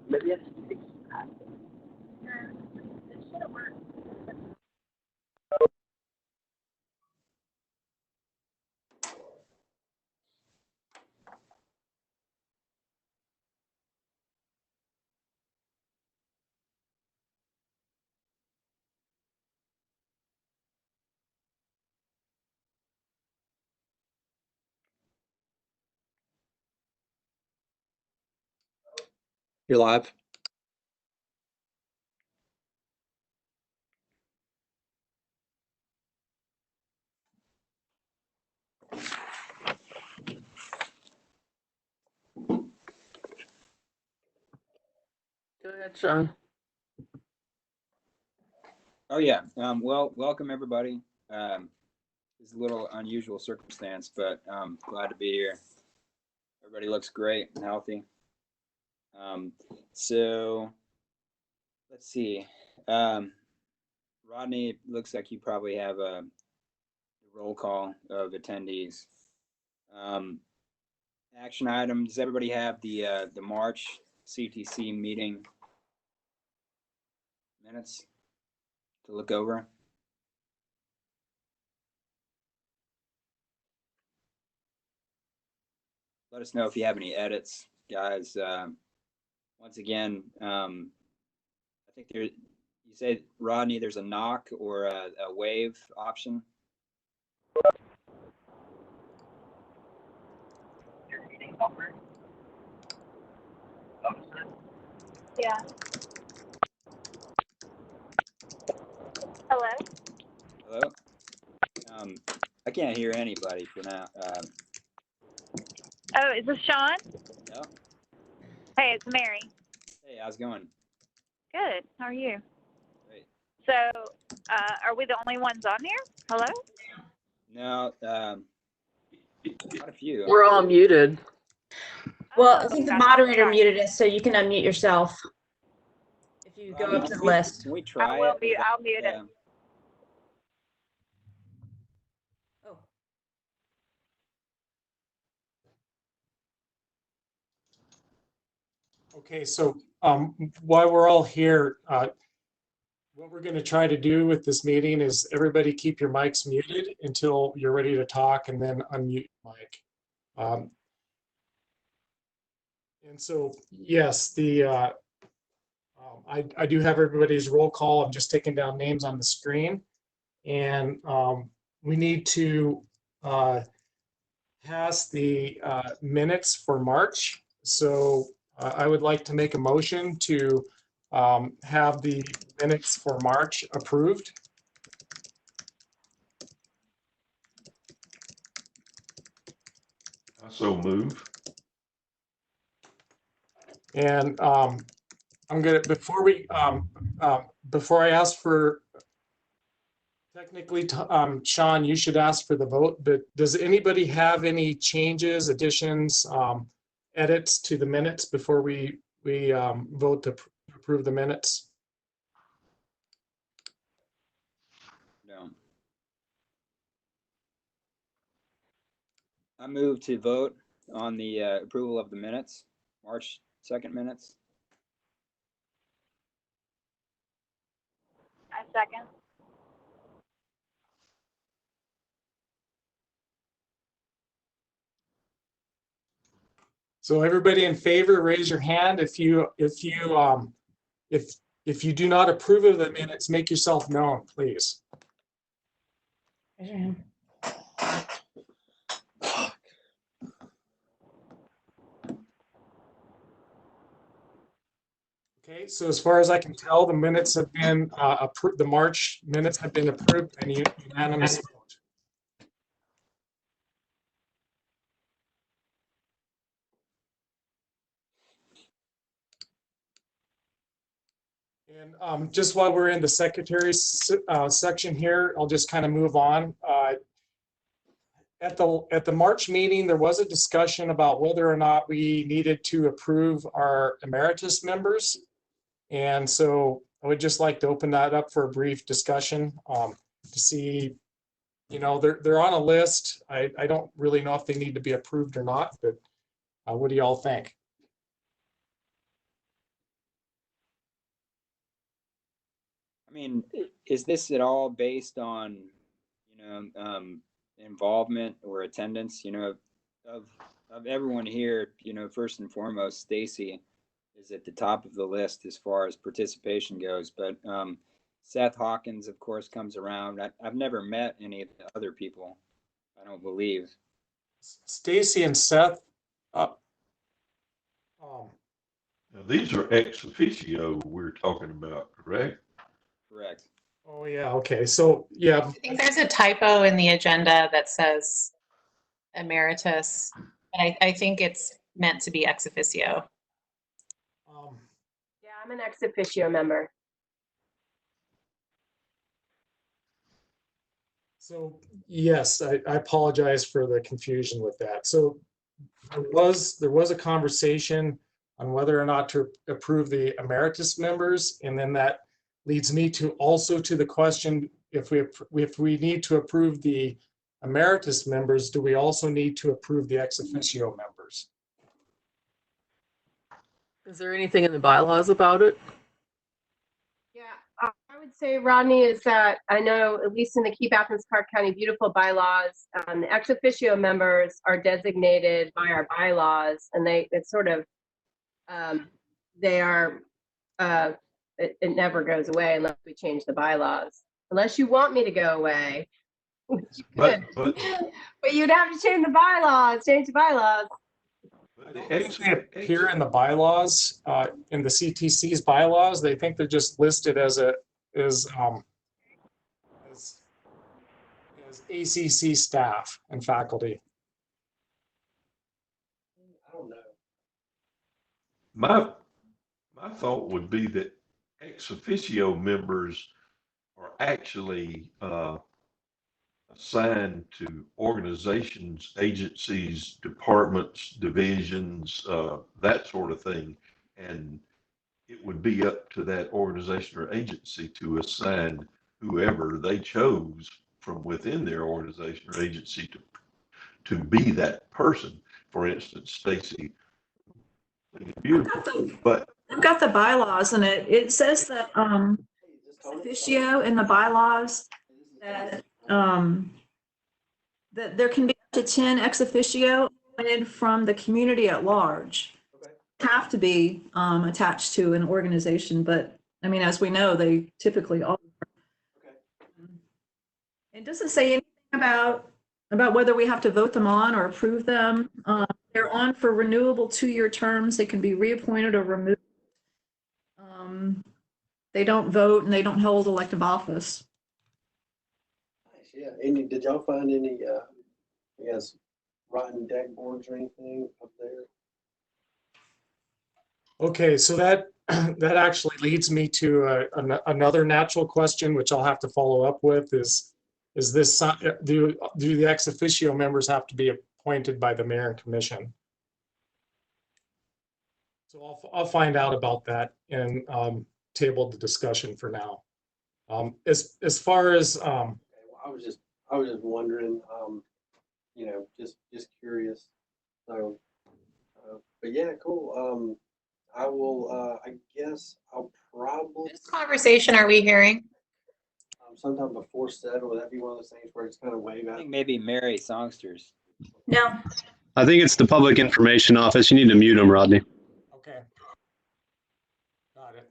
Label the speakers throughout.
Speaker 1: Maybe it's
Speaker 2: You're live.
Speaker 1: Go ahead, Sean.
Speaker 3: Oh yeah. Well, welcome everybody. It's a little unusual circumstance, but glad to be here. Everybody looks great and healthy. So let's see. Rodney, looks like you probably have a roll call of attendees. Action items. Does everybody have the March CTC meeting minutes to look over? Let us know if you have any edits, guys. Once again, I think you say, Rodney, there's a knock or a wave option.
Speaker 4: Yeah. Hello?
Speaker 3: Hello? I can't hear anybody for now.
Speaker 4: Oh, is this Sean?
Speaker 3: No?
Speaker 4: Hey, it's Mary.
Speaker 3: Hey, how's it going?
Speaker 4: Good. How are you?
Speaker 3: Great.
Speaker 4: So, are we the only ones on here? Hello?
Speaker 3: No, quite a few.
Speaker 1: We're all muted.
Speaker 5: Well, I
Speaker 4: Oh,
Speaker 5: think the
Speaker 4: okay.
Speaker 5: moderator
Speaker 4: Fine.
Speaker 5: muted us, so you can unmute yourself if you go
Speaker 3: Rodney,
Speaker 5: up to the list.
Speaker 3: Can we try
Speaker 4: I'll
Speaker 3: it?
Speaker 4: mute it.
Speaker 5: Oh.
Speaker 6: Okay, so while we're all here, what we're going to try to do with this meeting is everybody keep your mics muted until you're ready to talk, and then unmute your mic. And so, yes, I do have everybody's roll call. I'm just taking down names on the screen, and we need to pass the minutes for March. So I would like to make a motion to have the minutes for March approved.
Speaker 7: So move.
Speaker 6: And I'm gonna, before I ask for, technically, Sean, you should ask for the vote, but does anybody have any changes, additions, edits to the minutes before we vote to approve the minutes?
Speaker 3: No. I move to vote on the approval of the minutes, March 2nd minutes.
Speaker 4: I second.
Speaker 6: So everybody in favor, raise your hand. If you do not approve of the minutes, make yourself known, please.
Speaker 5: Raise your hand.
Speaker 6: Okay, so as far as I can tell, the minutes have been approved. The March minutes have been approved and unanimous vote. And just while we're in the secretary's section here, I'll just kind of move on. At the March meeting, there was a discussion about whether or not we needed to approve our emeritus members. And so I would just like to open that up for a brief discussion to see, you know, they're on a list. I don't really know if they need to be approved or not, but what do y'all think?
Speaker 3: mean, is this at all based on, involvement or attendance? Of everyone here, first and foremost, Stacy is at the top of the list as far as participation goes. But Seth Hawkins, of course, comes around. I've never met any of the other people, I don't believe.
Speaker 6: Stacy and Seth. Um,
Speaker 7: Now, these are ex officio we're talking about, correct?
Speaker 3: Correct.
Speaker 6: oh yeah, okay. So yeah,
Speaker 8: I think there's a typo in the agenda that says emeritus, but I think it's meant to be ex officio.
Speaker 9: Yeah, I'm an ex officio member.
Speaker 6: so yes, I apologize for the confusion with that. So there was a conversation on whether or not to approve the emeritus members, and then that leads me to also to the question, if we need to approve the emeritus members, do we also need to approve the ex officio members?
Speaker 1: Is there anything in the bylaws about it?
Speaker 9: Yeah, I would say, Rodney, is that I know, at least in the Keep Athens-Clarke County Beautiful bylaws, the ex officio members are designated by our bylaws, and it's sort of, they are, it never goes away unless we change the bylaws. Unless you want me to go away. You
Speaker 7: But,
Speaker 9: could.
Speaker 7: but,
Speaker 9: But you'd have to change the bylaws,
Speaker 7: but
Speaker 6: I
Speaker 7: the
Speaker 6: don't
Speaker 7: ex,
Speaker 6: think they appear in the bylaws, in the CTC's bylaws. They think they're just listed as as ACC staff and faculty.
Speaker 2: I don't know.
Speaker 7: my thought would be that ex officio members are actually assigned to organizations, agencies, departments, divisions, that sort of thing. And it would be up to that organization or agency to assign whoever they chose from within their organization or agency to be that person. For instance, Stacy, beautiful, but
Speaker 5: I've got the bylaws and it says that, officio in the bylaws that, that there can be up to 10 ex officio appointed from the community at large. Have to be attached to an organization, but I mean, as we know, they typically are. It doesn't say anything about whether we have to vote them on or approve them. They're on for renewable 2-year terms. They can be reappointed or removed. They don't vote and they don't hold elective office.
Speaker 2: Nice, yeah. Any, did y'all find any, I guess, rotten deck boards or anything up there?
Speaker 6: Okay, so that that actually leads me to another natural question, which I'll have to follow up with is this, do the ex officio members have to be appointed by the mayor and commission? So I'll find out about that and table the discussion for now. As far as
Speaker 2: Okay, well, I was just wondering, just curious. So, but yeah, cool. I will, I guess I'll probably,
Speaker 8: Whose conversation are we hearing?
Speaker 2: sometime before 7, would that be one of those things where it's kind of way
Speaker 3: I
Speaker 2: back?
Speaker 3: think maybe Mary Songsters.
Speaker 5: No,
Speaker 10: I think it's the Public Information Office. You need to mute them, Rodney.
Speaker 6: okay. Got it.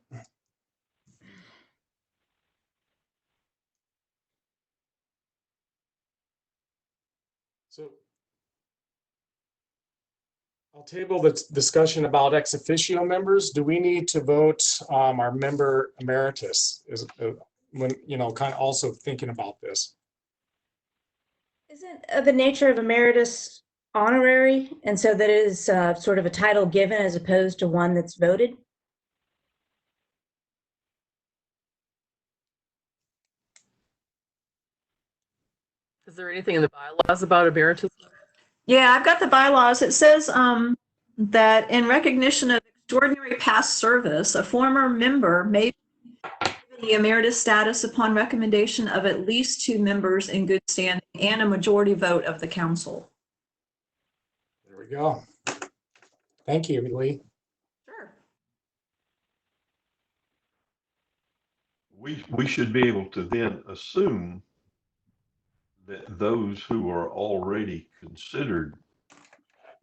Speaker 6: So I'll table the discussion about ex officio members. Do we need to vote our member emeritus? Is when, kind of also thinking about this.
Speaker 5: isn't the nature of emeritus honorary, and so that is sort of a title given as opposed to one that's voted?
Speaker 1: Is there anything in the bylaws about emeritus?
Speaker 5: Yeah, I've got the bylaws. It says that in recognition of extraordinary past service, a former member may be given the emeritus status upon recommendation of at least 2 members in good standing and a majority vote of the council.
Speaker 6: There we go. Thank you, Lee.
Speaker 5: Sure.
Speaker 7: we should be able to then assume that those who are already considered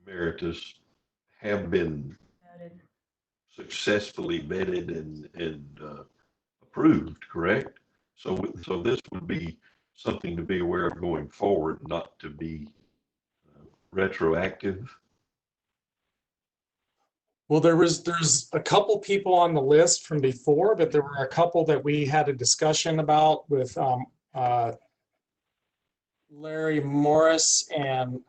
Speaker 7: emeritus have been successfully vetted and approved, correct? So this would be something to be aware of going forward, not to be retroactive.
Speaker 6: Well, there's a couple people on the list from before, but there were a couple that we had a discussion about with Larry Morris and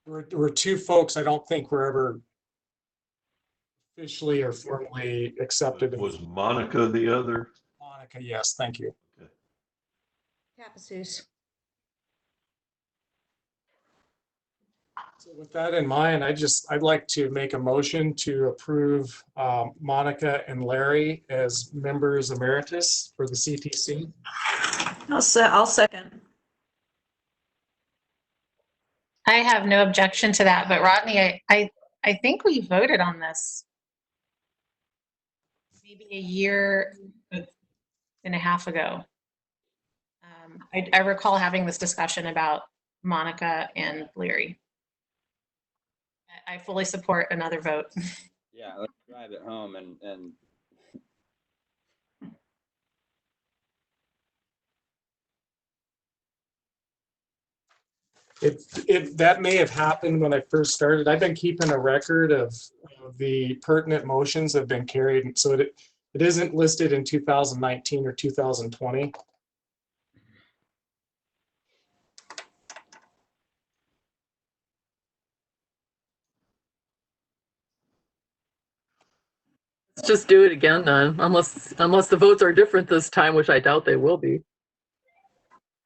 Speaker 6: there were two folks I don't think were ever officially or formally accepted.
Speaker 7: Was Monica the other?
Speaker 6: Monica, yes, thank you.
Speaker 7: Okay.
Speaker 5: Tapasus.
Speaker 6: So with that in mind, I'd like to make a motion to approve Monica and Larry as members emeritus for the CTC.
Speaker 5: I'll second.
Speaker 8: I have no objection to that, but Rodney, I think we voted on this maybe a year and a half ago. I recall having this discussion about Monica and Larry. I fully support another vote.
Speaker 3: Yeah, let's drive it home and
Speaker 6: That may have happened when I first started. I've been keeping a record of the pertinent motions that have been carried, so it isn't listed in 2019 or 2020.
Speaker 1: Let's just do it again then, unless the votes are different this time, which I doubt they will be.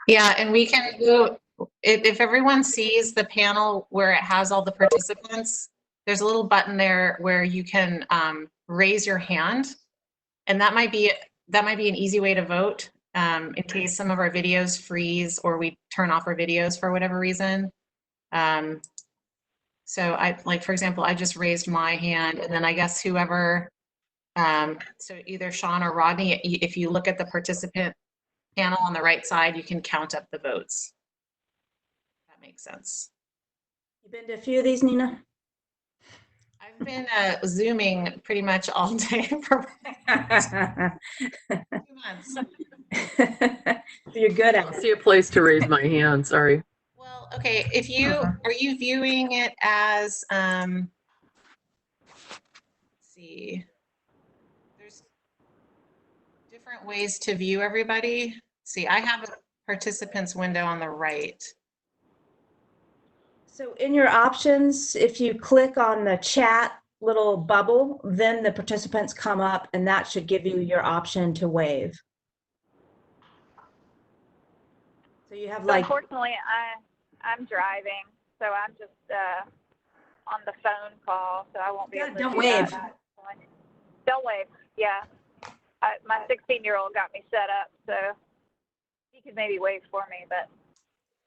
Speaker 8: Yeah, and we can do, if everyone sees the panel where it has all the participants, there's a little button there where you can raise your hand. And that might be an easy way to vote in case some of our videos freeze or we turn off our videos for whatever reason. So for example, I just raised my hand, and then I guess whoever, so either Sean or Rodney, if you look at the participant panel on the right side, you can count up the votes. That makes sense.
Speaker 11: You been to a few of these, Nina?
Speaker 8: I've been Zooming pretty much all day for 2 months.
Speaker 11: You're good
Speaker 1: I
Speaker 11: at
Speaker 1: don't
Speaker 11: it.
Speaker 1: see a place to raise my hand, sorry.
Speaker 8: Well, okay, if you, are you viewing it as, let's see, there's different ways to view everybody. See, I have a participants window on the right.
Speaker 11: So in your options, if you click on the chat little bubble, then the participants come up and that should give you your option to wave. So you have
Speaker 4: So
Speaker 11: like,
Speaker 4: unfortunately, I'm driving, so I'm just on the phone call, so I won't be able to
Speaker 11: don't
Speaker 4: do
Speaker 11: wave.
Speaker 4: that. Don't wave. Yeah, my 16-year-old got me set up, so he could maybe wave for me, but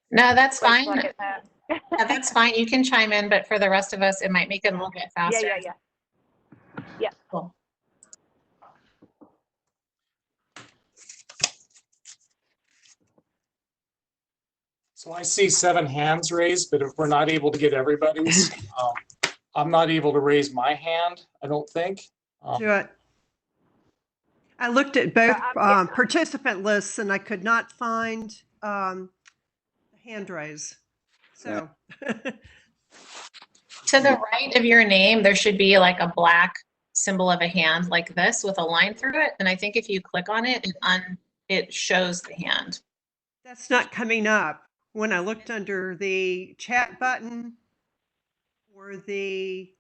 Speaker 8: No, that's fine.
Speaker 4: like at home.
Speaker 8: Yeah, that's fine. You can chime in, but for the rest of us, it might make it a little bit faster.
Speaker 4: Yeah.
Speaker 8: Cool.
Speaker 6: So I see 7 hands raised, but if we're not able to get everybody's, I'm not able to raise my hand, I don't think.
Speaker 12: Do it. I looked at both participant lists and I could not find the hand raise. So
Speaker 8: To the right of your name, there should be like a black symbol of a hand like this with a line through it. And I think if you click on it, it shows the hand.
Speaker 12: that's not coming up. When I looked under the chat button or the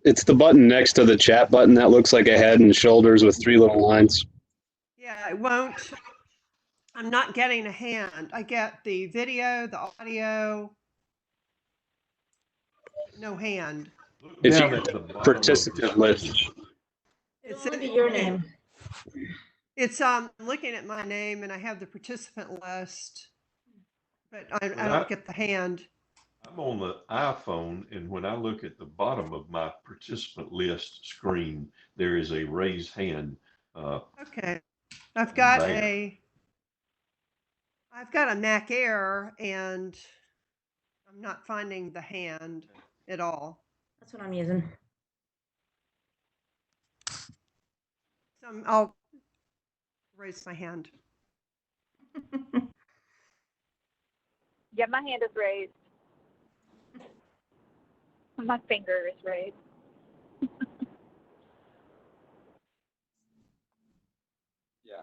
Speaker 10: It's the button next to the chat button that looks like a head and shoulders with 3 little lines.
Speaker 12: yeah, it won't. I'm not getting a hand. I get the video, the audio, no hand.
Speaker 10: If
Speaker 7: Down
Speaker 10: you
Speaker 7: at the bottom of the
Speaker 10: participant list,
Speaker 12: It's
Speaker 11: it'll be your name.
Speaker 12: It's looking at my name and I have the participant list, but I
Speaker 7: Yeah.
Speaker 12: don't get the hand.
Speaker 7: I'm on the iPhone, and when I look at the bottom of my participant list screen, there is a raised hand.
Speaker 12: Okay. I've got
Speaker 7: there.
Speaker 12: a Mac Air, and I'm not finding the hand at all.
Speaker 11: That's what I'm using.
Speaker 12: So I'll raise my hand.
Speaker 4: Yeah, my hand is raised. My finger is raised.
Speaker 3: Yeah.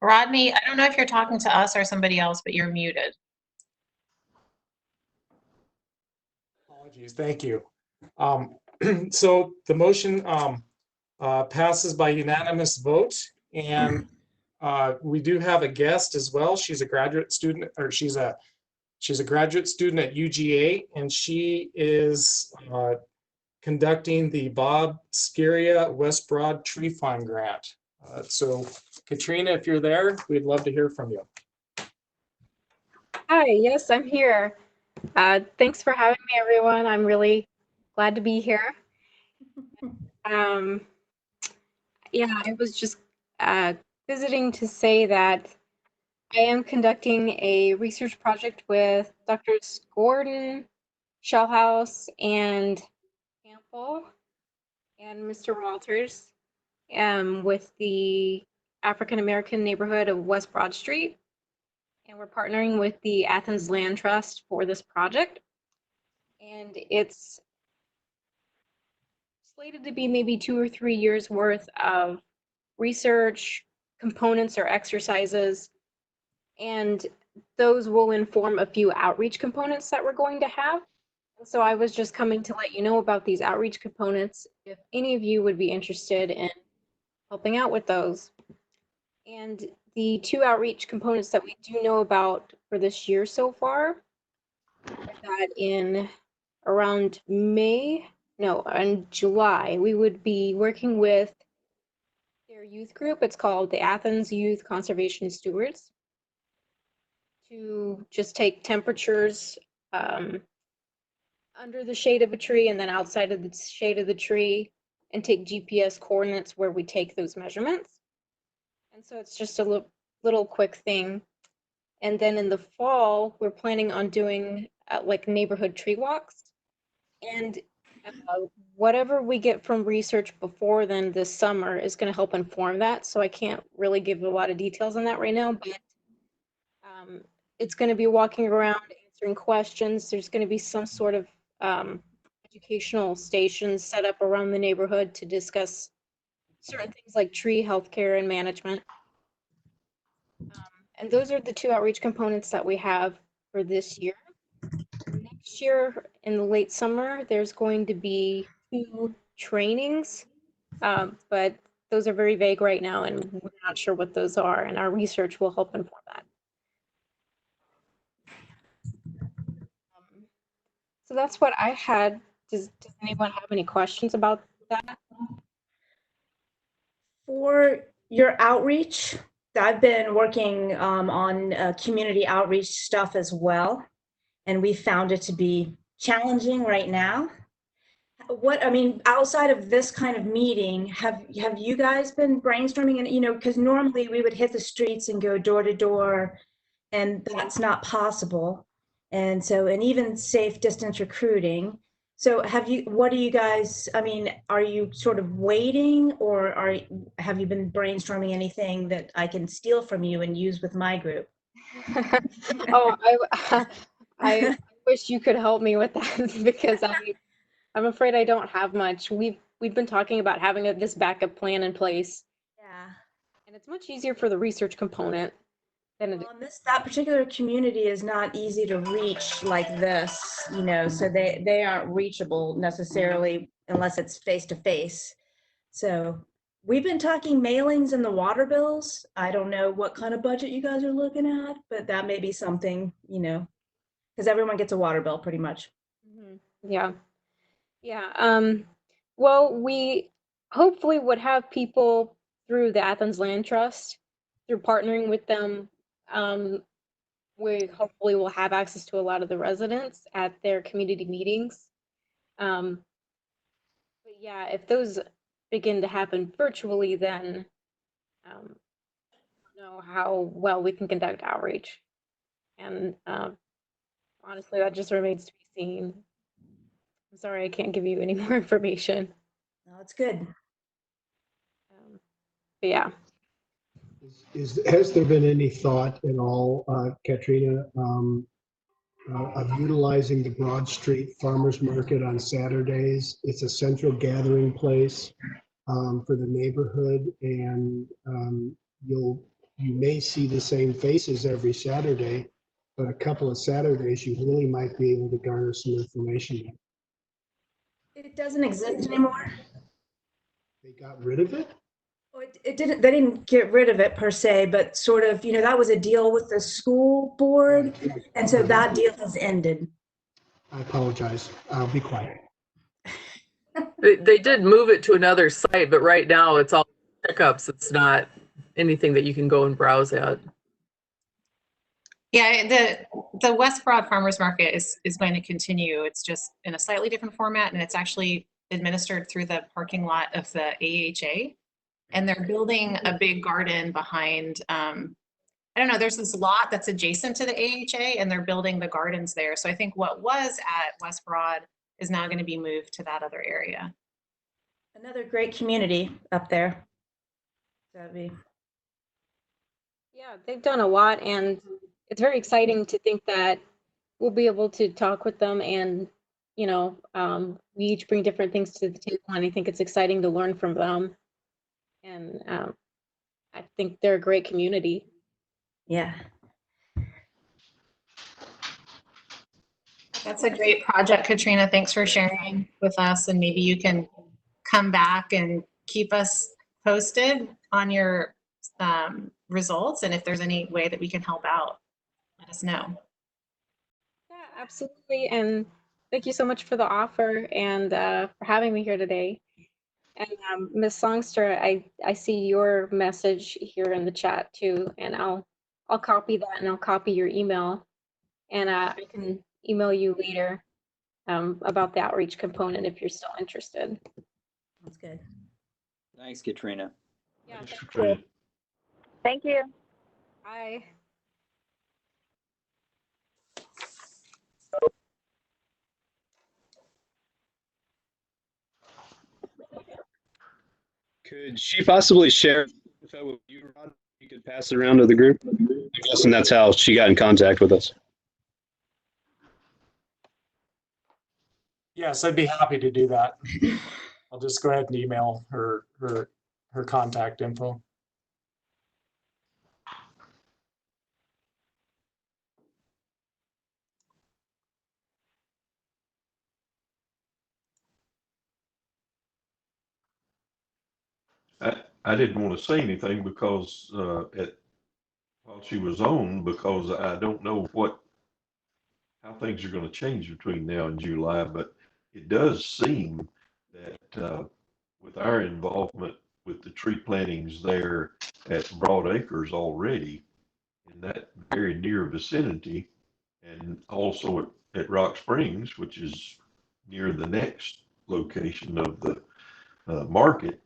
Speaker 8: Rodney, I don't know if you're talking to us or somebody else, but you're muted.
Speaker 6: Apologies, thank you. So the motion passes by unanimous vote, and we do have a guest as well. She's a graduate student, or she's a graduate student at UGA, and she is conducting the Bob Scaria West Broad Tree Fund Grant. So Katrina, if you're there, we'd love to hear from you.
Speaker 13: Hi, yes, I'm here. Thanks for having me, everyone. I'm really glad to be here. Yeah, I was just visiting to say that I am conducting a research project with Drs. Gordon, Shellhouse, and Campbell, and Mr. Walters, with the African American neighborhood of West Broad Street. And we're partnering with the Athens Land Trust for this project. And it's slated to be maybe 2 or 3 years worth of research, components or exercises, and those will inform a few outreach components that we're going to have. So I was just coming to let you know about these outreach components if any of you would be interested in helping out with those. And the 2 outreach components that we do know about for this year so far are that in around in July, we would be working with their youth group. It's called the Athens Youth Conservation Stewards, to just take temperatures under the shade of a tree and then outside of the shade of the tree, and take GPS coordinates where we take those measurements. And so it's just a little quick thing. And then in the fall, we're planning on doing like neighborhood tree walks. And whatever we get from research before then this summer is going to help inform that. So I can't really give a lot of details on that right now, but it's going to be walking around, answering questions. There's going to be some sort of educational stations set up around the neighborhood to discuss certain things like tree healthcare and management. And those are the 2 outreach components that we have for this year. Next year, in the late summer, there's going to be 2 trainings, but those are very vague right now, and we're not sure what those are, and our research will help inform that. So that's what I had. Does anyone have any questions about that?
Speaker 11: For your outreach, I've been working on community outreach stuff as well, and we found it to be challenging right now. Outside of this kind of meeting, have you guys been brainstorming? And because normally we would hit the streets and go door to door, and that's not possible. And even safe distance recruiting. So what do you guys, are you sort of waiting, or have you been brainstorming anything that I can steal from you and use with my group?
Speaker 13: Oh, I wish you could help me with that because I'm afraid I don't have much. We've been talking about having this backup plan in place.
Speaker 11: Yeah.
Speaker 13: And it's much easier for the research component. than it.
Speaker 11: Well, that particular community is not easy to reach like this, so they aren't reachable necessarily unless it's face to face. So we've been talking mailings and the water bills. I don't know what kind of budget you guys are looking at, but that may be something, because everyone gets a water bill pretty much.
Speaker 13: Yeah. Yeah. Well, we hopefully would have people through the Athens Land Trust, through partnering with them. We hopefully will have access to a lot of the residents at their community meetings. But yeah, if those begin to happen virtually, then I don't know how well we can conduct outreach. And honestly, that just remains to be seen. I'm sorry, I can't give you any more information.
Speaker 11: No, it's good.
Speaker 13: But yeah.
Speaker 14: Has there been any thought at all, Katrina, of utilizing the Broad Street Farmers Market on Saturdays? It's a central gathering place for the neighborhood, and you may see the same faces every Saturday, but a couple of Saturdays you really might be able to garner some information.
Speaker 11: It doesn't exist anymore.
Speaker 14: They got rid of it?
Speaker 11: It didn't. They didn't get rid of it per se, but sort of, that was a deal with the school board, and so that deal has ended.
Speaker 14: I apologize. I'll be quiet.
Speaker 1: They did move it to another site, but right now it's all pickups. It's not anything that you can go and browse at.
Speaker 8: Yeah, the West Broad Farmers Market is going to continue. It's just in a slightly different format, and it's actually administered through the parking lot of the AHA. And they're building a big garden behind, I don't know, there's this lot that's adjacent to the AHA, and they're building the gardens there. So I think what was at West Broad is now going to be moved to that other area.
Speaker 11: Another great community up there. That'd be.
Speaker 13: Yeah, they've done a lot, and it's very exciting to think that we'll be able to talk with them, and we each bring different things to the table, and I think it's exciting to learn from them. And I think they're a great community.
Speaker 11: Yeah.
Speaker 8: That's a great project, Katrina. Thanks for sharing with us, and maybe you can come back and keep us posted on your results, and if there's any way that we can help out, let us know.
Speaker 13: Yeah, absolutely. And thank you so much for the offer and for having me here today. And Ms. Songster, I see your message here in the chat too, and I'll copy that, and I'll copy your email, and I can email you later about the outreach component if you're still interested.
Speaker 11: That's good.
Speaker 3: Thanks, Katrina.
Speaker 13: Yeah,
Speaker 7: Thanks, Katrina.
Speaker 4: Thank you.
Speaker 13: bye.
Speaker 10: Could she possibly share info with you, Rod? You could pass it around to the group. I'm guessing that's how she got in contact with us.
Speaker 6: Yes, I'd be happy to do that. I'll just go ahead and email her contact info.
Speaker 7: I didn't want to say anything because while she was on, because I don't know how things are going to change between now and July, but it does seem that with our involvement with the tree plantings there at Broad Acres already, in that very near vicinity, and also at Rock Springs, which is near the next location of the market,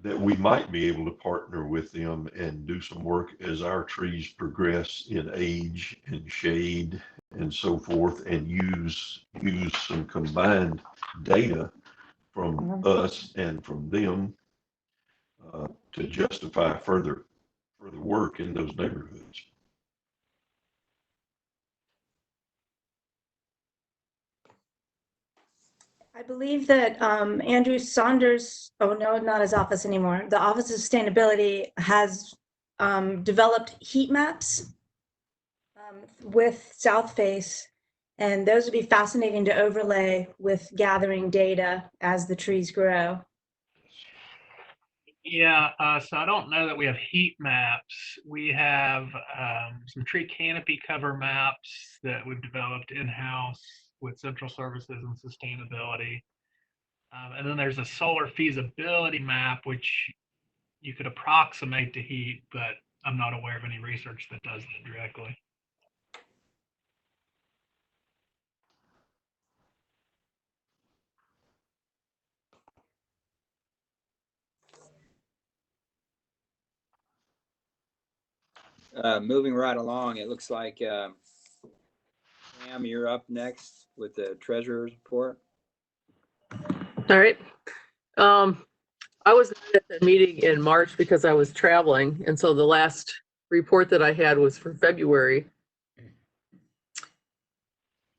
Speaker 7: that we might be able to partner with them and do some work as our trees progress in age and shade and so forth, and use some combined data from us and from them to justify further work in those neighborhoods.
Speaker 11: I believe that Andrew Saunders, oh no, not his office anymore. The Office of Sustainability has developed heat maps with South Face, and those would be fascinating to overlay with gathering data as the trees grow.
Speaker 15: Yeah, so I don't know that we have heat maps. We have some tree canopy cover maps that we've developed in-house with central services and sustainability. And then there's a solar feasibility map, which you could approximate to heat, but I'm not aware of any research that does that directly.
Speaker 3: Moving right along, it looks like Pam, you're up next with the treasurer's report.
Speaker 1: All right. I was not at the meeting in March because I was traveling, and so the last report that I had was for February.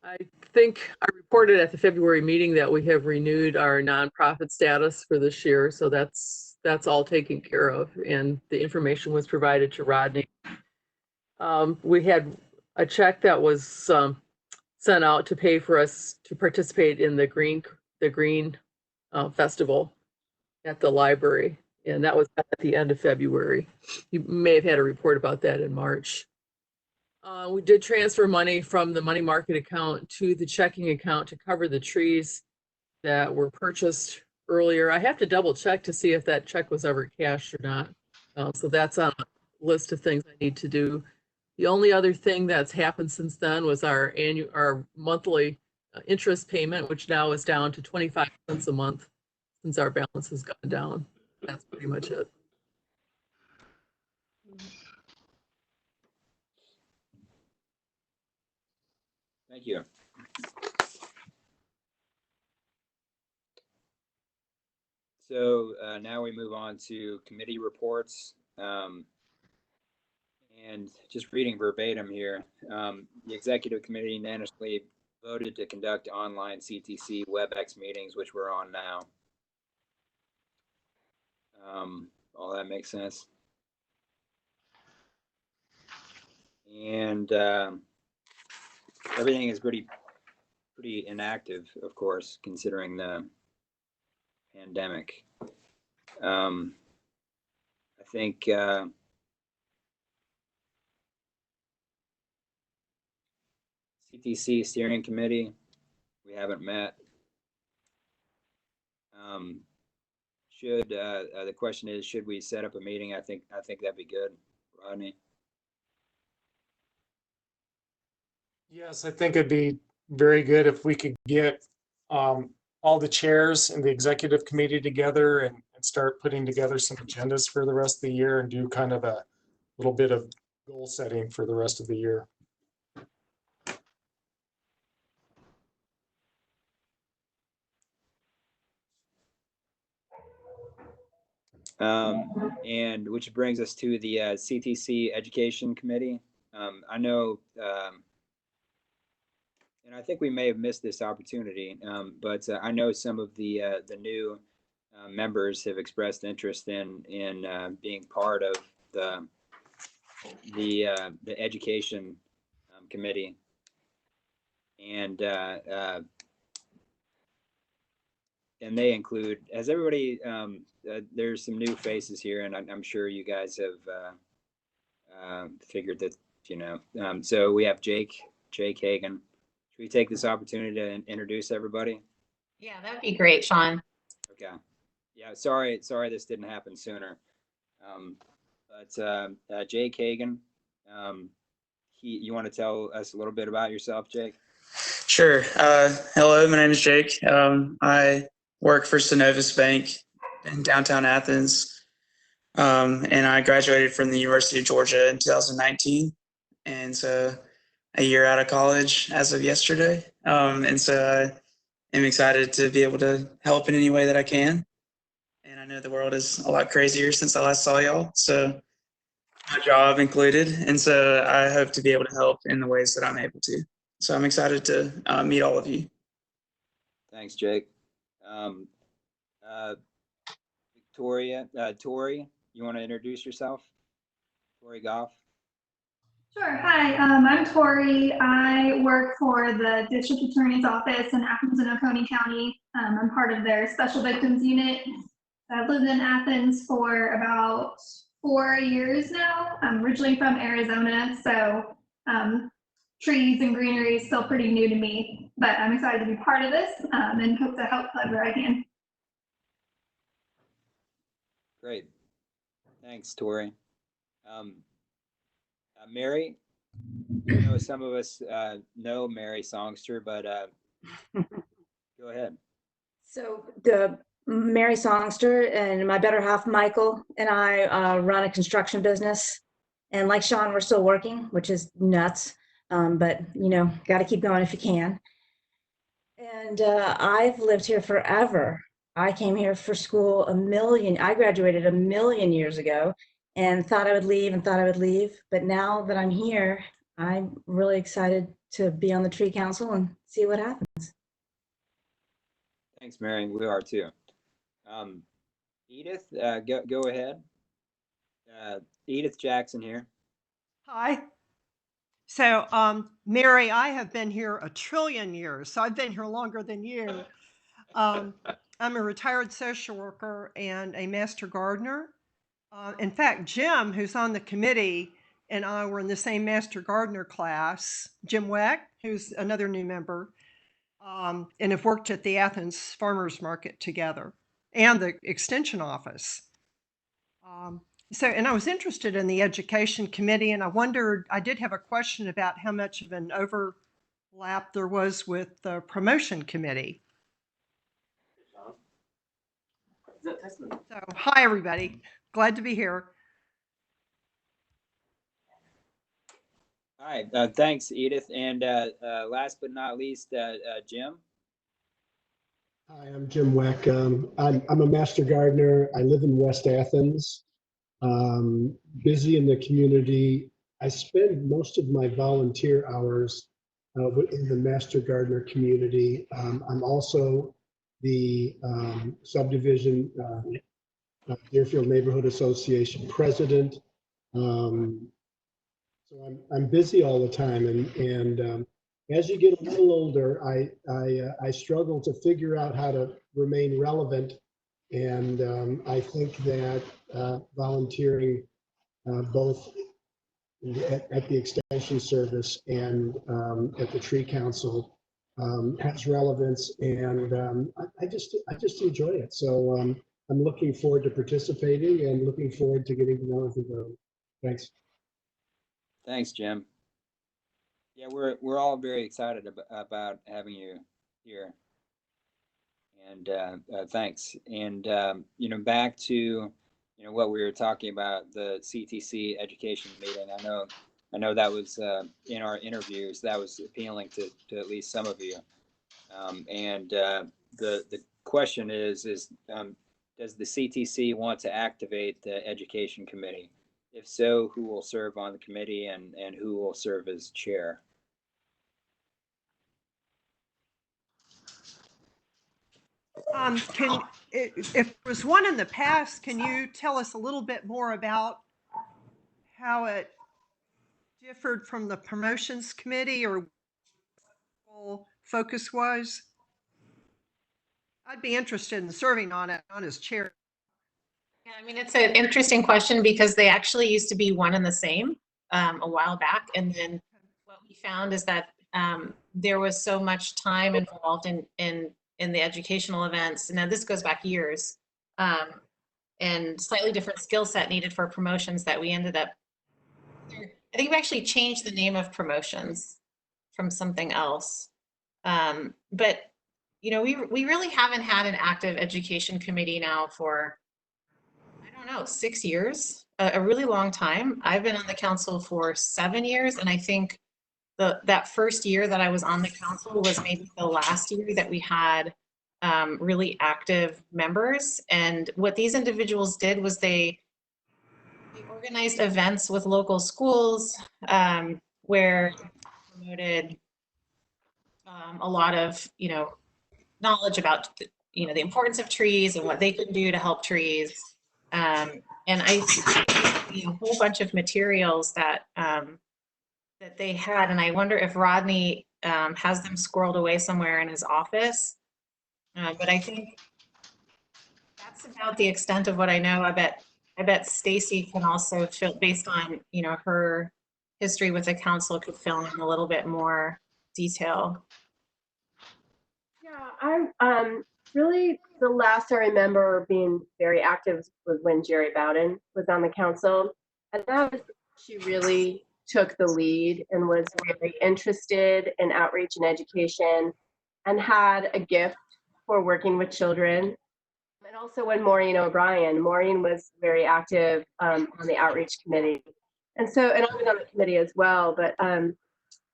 Speaker 1: I think I reported at the February meeting that we have renewed our nonprofit status for this year, so that's all taken care of, and the information was provided to Rodney. We had a check that was sent out to pay for us to participate in the Green Festival at the library, and that was at the end of February. You may have had a report about that in March. We did transfer money from the money market account to the checking account to cover the trees that were purchased earlier. I have to double check to see if that check was ever cashed or not. So that's on a list of things I need to do. The only other thing that's happened since then was our monthly interest payment, which now is down to 25 cents a month since our balance has gone down. That's pretty much it.
Speaker 3: Thank you. So now we move on to committee reports. And just reading verbatim here, the executive committee unanimously voted to conduct online CTC WebEx meetings, which we're on now. All that makes sense. And everything is pretty inactive, of course, considering the pandemic. I think CTC steering committee, we haven't met. The question is, should we set up a meeting? I think that'd be good, Rodney.
Speaker 6: Yes, I think it'd be very good if we could get all the chairs and the executive committee together and start putting together some agendas for the rest of the year and do kind of a little bit of goal setting for the rest of the year.
Speaker 3: And which brings us to the CTC Education Committee. I know, and I think we may have missed this opportunity, but I know some of the new members have expressed interest in being part of the education committee, and they include, as everybody, there's some new faces here, and I'm sure you guys have figured that, so we have Jake Hagan. Should we take this opportunity to introduce everybody?
Speaker 8: Yeah, that'd be great, Sean.
Speaker 3: Okay. Yeah, sorry this didn't happen sooner. But Jake Hagan, you want to tell us a little bit about yourself, Jake?
Speaker 16: Sure. Hello, my name is Jake. I work for Synovus Bank in downtown Athens. And I graduated from the University of Georgia in 2019. And so a year out of college as of yesterday. And so I am excited to be able to help in any way that I can. And I know the world is a lot crazier since I last saw y'all. So my job included. And so I hope to be able to help in the ways that I'm able to. So I'm excited to meet all of you.
Speaker 3: Thanks, Jake. Victoria, Tori, you want to introduce yourself? Tori Goff.
Speaker 17: Sure. Hi, I'm Tori. I work for the District Attorney's Office in Athens and Oconee County. I'm part of their Special Victims Unit. I've lived in Athens for about 4 years now. I'm originally from Arizona, so trees and greenery is still pretty new to me, but I'm excited to be part of this and hope to help however I can.
Speaker 3: Great. Thanks, Tori. Mary, I know some of us know Mary Songster, but go ahead.
Speaker 11: So the Mary Songster and my better half, Michael, and I run a construction business. And like Sean, we're still working, which is nuts. But, you know, got to keep going if you can. And I've lived here forever. I came here for school I graduated 1,000,000 years ago and thought I would leave and thought I would leave. But now that I'm here, I'm really excited to be on the tree council and see what happens.
Speaker 3: Thanks, Mary. We are too. Edith, go ahead. Edith Jackson here.
Speaker 12: Hi. So, Mary, I have been here 1,000,000,000,000 years, so I've been here longer than you. I'm a retired social worker and a master gardener. In fact, Jim, who's on the committee, and I were in the same master gardener class. Jim Weck, who's another new member, and have worked at the Athens Farmers Market together and the Extension Office. And I was interested in the Education Committee, and I did have a question about how much of an overlap there was with the Promotion Committee. So, hi, everybody. Glad to be here.
Speaker 3: Hi, thanks, Edith. And last but not least, Jim.
Speaker 14: Hi, I'm Jim Weck. I'm a master gardener. I live in West Athens. Busy in the community. I spend most of my volunteer hours in the master gardener community. I'm also the subdivision Deerfield Neighborhood Association president. So I'm busy all the time, and as you get a little older, I struggle to figure out how to remain relevant. And I think that volunteering both at the Extension Service and at the Tree Council has relevance, and I just enjoy it. So I'm looking forward to participating and looking forward to getting to know everybody. Thanks.
Speaker 3: Thanks, Jim. Yeah, we're all very excited about having you here. And thanks. And back to what we were talking about, the CTC education meeting. I know that was in our interviews, that was appealing to at least some of you. And the question is does the CTC want to activate the education committee? If so, who will serve on the committee and who will serve as chair?
Speaker 12: If there was one in the past, can you tell us a little bit more about how it differed from the promotions committee, or what focus was? I'd be interested in serving on it as chair.
Speaker 8: Yeah, I mean, it's an interesting question because they actually used to be one and the same a while back. And then what we found is that there was so much time involved in the educational events. Now this goes back years, and slightly different skill set needed for promotions that we ended up, I think we actually changed the name of promotions from something else. But we really haven't had an active education committee now for, I don't know, 6 years, a really long time. I've been on the council for 7 years, and I think that first year that I was on the council was maybe the last year that we had really active members. And what these individuals did was they organized events with local schools where promoted a lot of knowledge about the importance of trees and what they can do to help trees. And I me a whole bunch of materials that that they had, and I wonder if Rodney has them squirreled away somewhere in his office. But I think that's about the extent of what I know. I bet Stacy can also fill, based on, you know, her history with the council, could fill in a little bit more detail.
Speaker 9: Yeah, I'm really, the last I remember being very active was when Jerry Bowden was on the council. And that was, she really took the lead and was very interested in outreach and education and had a gift for working with children. And also when Maureen was very active on the outreach committee. And so, and I was on the committee as well, but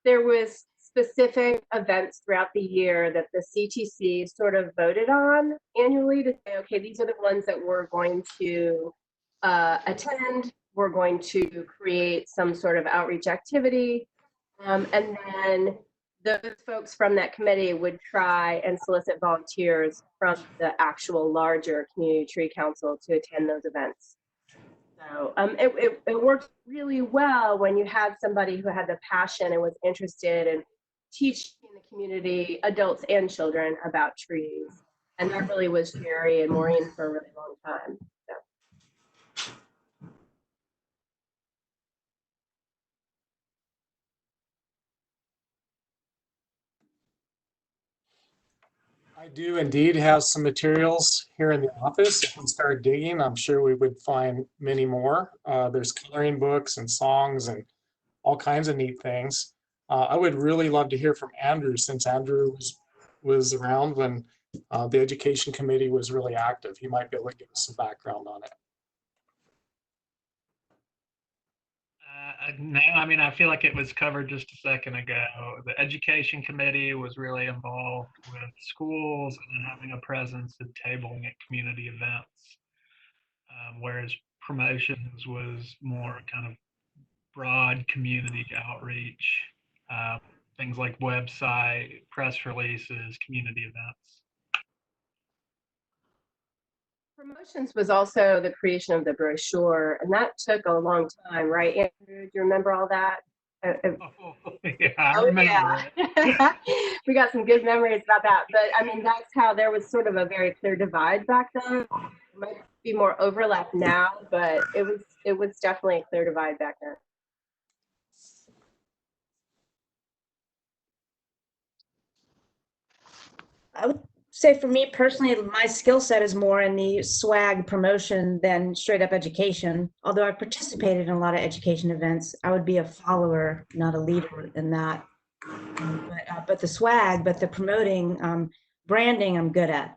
Speaker 9: there was specific events throughout the year that the CTC sort of voted on annually to say, okay, these are the ones that we're going to attend. We're going to create some sort of outreach activity. And then those folks from that committee would try and solicit volunteers from the actual larger community tree council to attend those events. So it worked really well when you had somebody who had the passion and was interested in teaching the community, adults and children, about trees. And that really was Jerry and Maureen for a really long time. So.
Speaker 6: I do indeed have some materials here in the office. If we start digging, I'm sure we would find many more. There's coloring books and songs and all kinds of neat things. I would really love to hear from Andrew, since Andrew was around when the education committee was really active. He might be able to give us some background on it.
Speaker 15: No, I mean, I feel like it was covered just a second ago. The education committee was really involved with schools and having a presence at tabling at community events, whereas promotions was more kind of broad community outreach, things like website, press releases, community events.
Speaker 9: Promotions was also the creation of the brochure, and that took a long time, right, Andrew? Do you remember all that?
Speaker 15: Yeah, I remember.
Speaker 9: Yeah. We got some good memories about that, but I mean, that's how there was sort of a very clear divide back then. There might be more overlap now, but it was definitely a clear divide back then.
Speaker 11: I would say for me personally, my skill set is more in the swag promotion than straight up education. Although I participated in a lot of education events, I would be a follower, not a leader in that. But the swag, but the promoting, branding, I'm good at.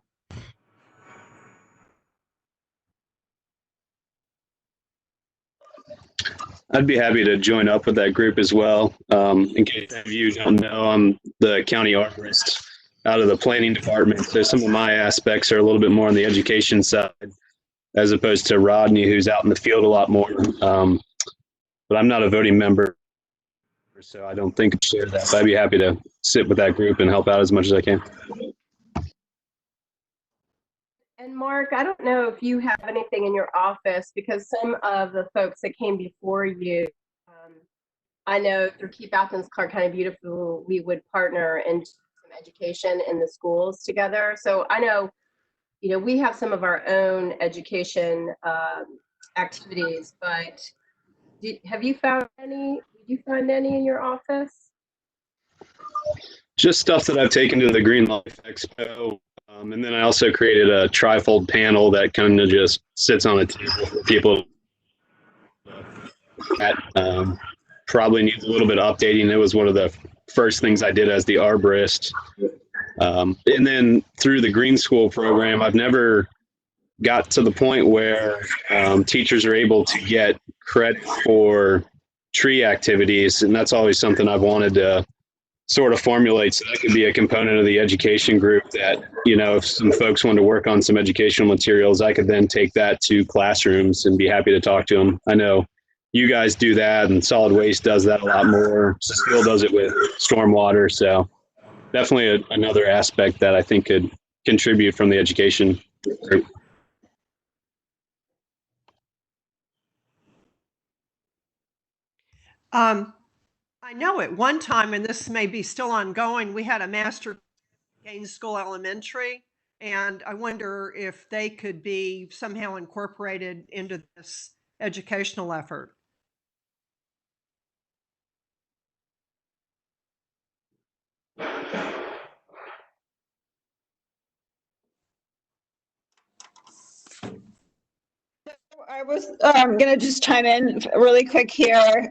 Speaker 10: I'd be happy to join up with that group as well. In case any of you don't know, I'm the county arborist out of the planning department. So some of my aspects are a little bit more on the education side, as opposed to Rodney, who's out in the field a lot more. But I'm not a voting member, so I don't think I share that. But I'd be happy to sit with that group and help out as much as I can.
Speaker 9: And Mark, I don't know if you have anything in your office, because some of the folks that came before you, I know through Keep Athens-Clarke County Beautiful, we would partner in some education in the schools together. So I know, you know, we have some of our own education activities, but have you found any? Did you find any in your office?
Speaker 10: Just stuff that I've taken to the Green Life Expo. And then I also created a trifold panel that kind of just sits on a table for people that probably needs a little bit of updating. It was one of the first things I did as the arborist. And then through the Green School program, I've never got to the point where teachers are able to get credit for tree activities. And that's always something I've wanted to sort of formulate, so that could be a component of the education group that, you know, if some folks want to work on some educational materials, I could then take that to classrooms and be happy to talk to them. I know you guys do that, and solid waste does that a lot more. Still does it with stormwater. So definitely another aspect that I think could contribute from the education group.
Speaker 12: I know at one time, and this may be still ongoing, we had a master Gaines School Elementary, and I wonder if they could be somehow incorporated into this educational effort.
Speaker 18: I was going to just chime in really quick here.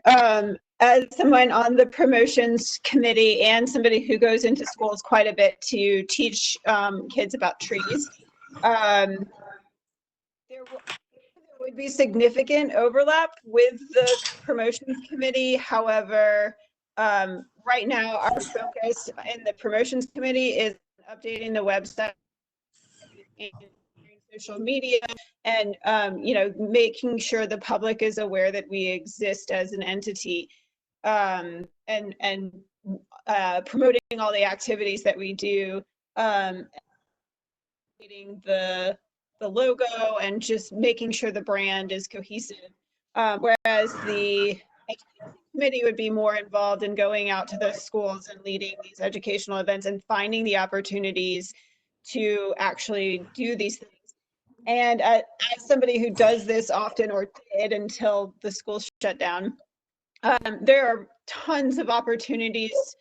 Speaker 18: As someone on the promotions committee and somebody who goes into schools quite a bit to teach kids about trees, there would be significant overlap with the promotions committee. However, right now our focus in the promotions committee is updating the website and social media and making sure the public is aware that we exist as an entity, and promoting all the activities that we do, the logo and just making sure the brand is cohesive, whereas the committee would be more involved in going out to the schools and leading these educational events and finding the opportunities to actually do these things. And as somebody who does this often, or did until the school shut down, there are tons of opportunities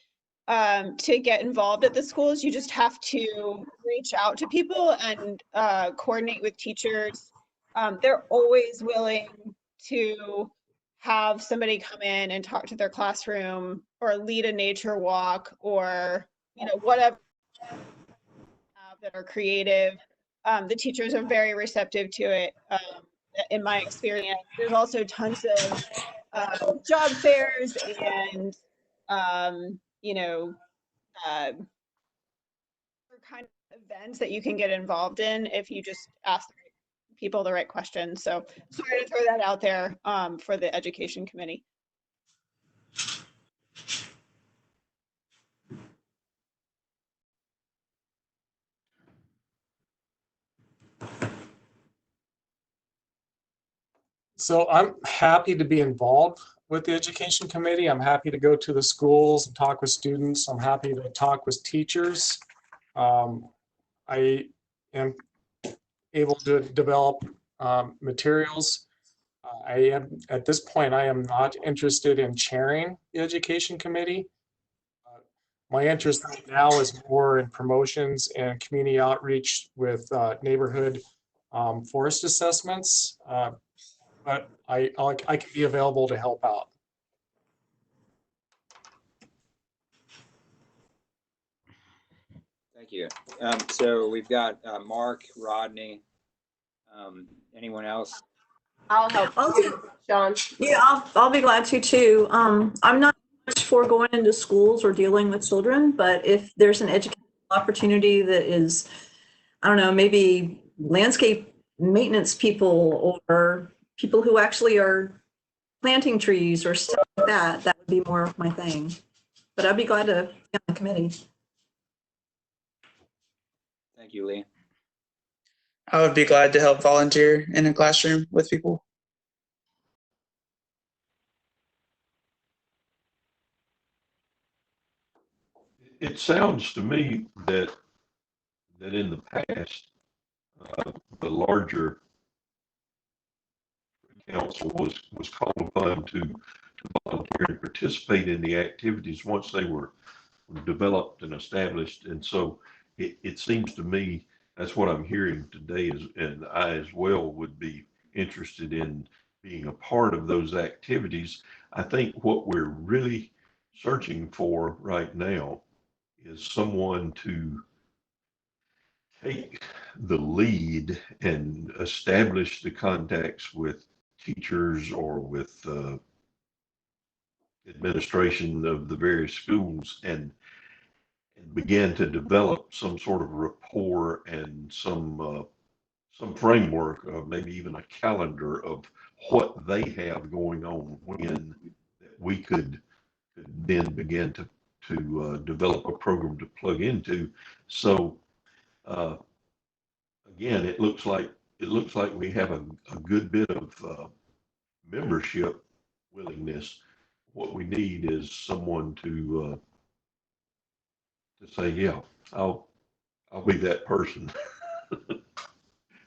Speaker 18: to get involved at the schools. You just have to reach out to people and coordinate with teachers. They're always willing to have somebody come in and talk to their classroom or lead a nature walk, or whatever that are creative. The teachers are very receptive to it. In my experience, there's also tons of job fairs and kind of events that you can get involved in if you just ask people the right questions. So sorry to throw that out there for the education committee.
Speaker 6: So I'm happy to be involved with the education committee. I'm happy to go to the schools and talk with students. I'm happy to talk with teachers. I am able to develop materials. At this point, I am not interested in chairing the education committee. My interest right now is more in promotions and community outreach with neighborhood forest assessments. But I can be available to help out.
Speaker 3: Thank you. So we've got Mark, Rodney, anyone else?
Speaker 9: I'll help you, Sean.
Speaker 5: Yeah, I'll be glad to too. I'm not much for going into schools or dealing with children, but if there's an educational opportunity that is, I don't know, maybe landscape maintenance people or people who actually are planting trees or stuff like that, that would be more of my thing. But I'd be glad to be on the committee.
Speaker 3: Thank you, Lee.
Speaker 16: I would be glad to help volunteer in a classroom with people.
Speaker 7: It sounds to me that in the past, the larger council was called upon to volunteer and participate in the activities once they were developed and established. And so it seems to me that's what I'm hearing today is, and I as well would be interested in being a part of those activities. I think what we're really searching for right now is someone to take the lead and establish the contacts with teachers or with administration of the various schools and begin to develop some sort of rapport and some framework, maybe even a calendar of what they have going on when we could then begin to develop a program to plug into. So again, it looks like we have a good bit of membership willingness. what we need is someone to say, yeah, I'll be that person.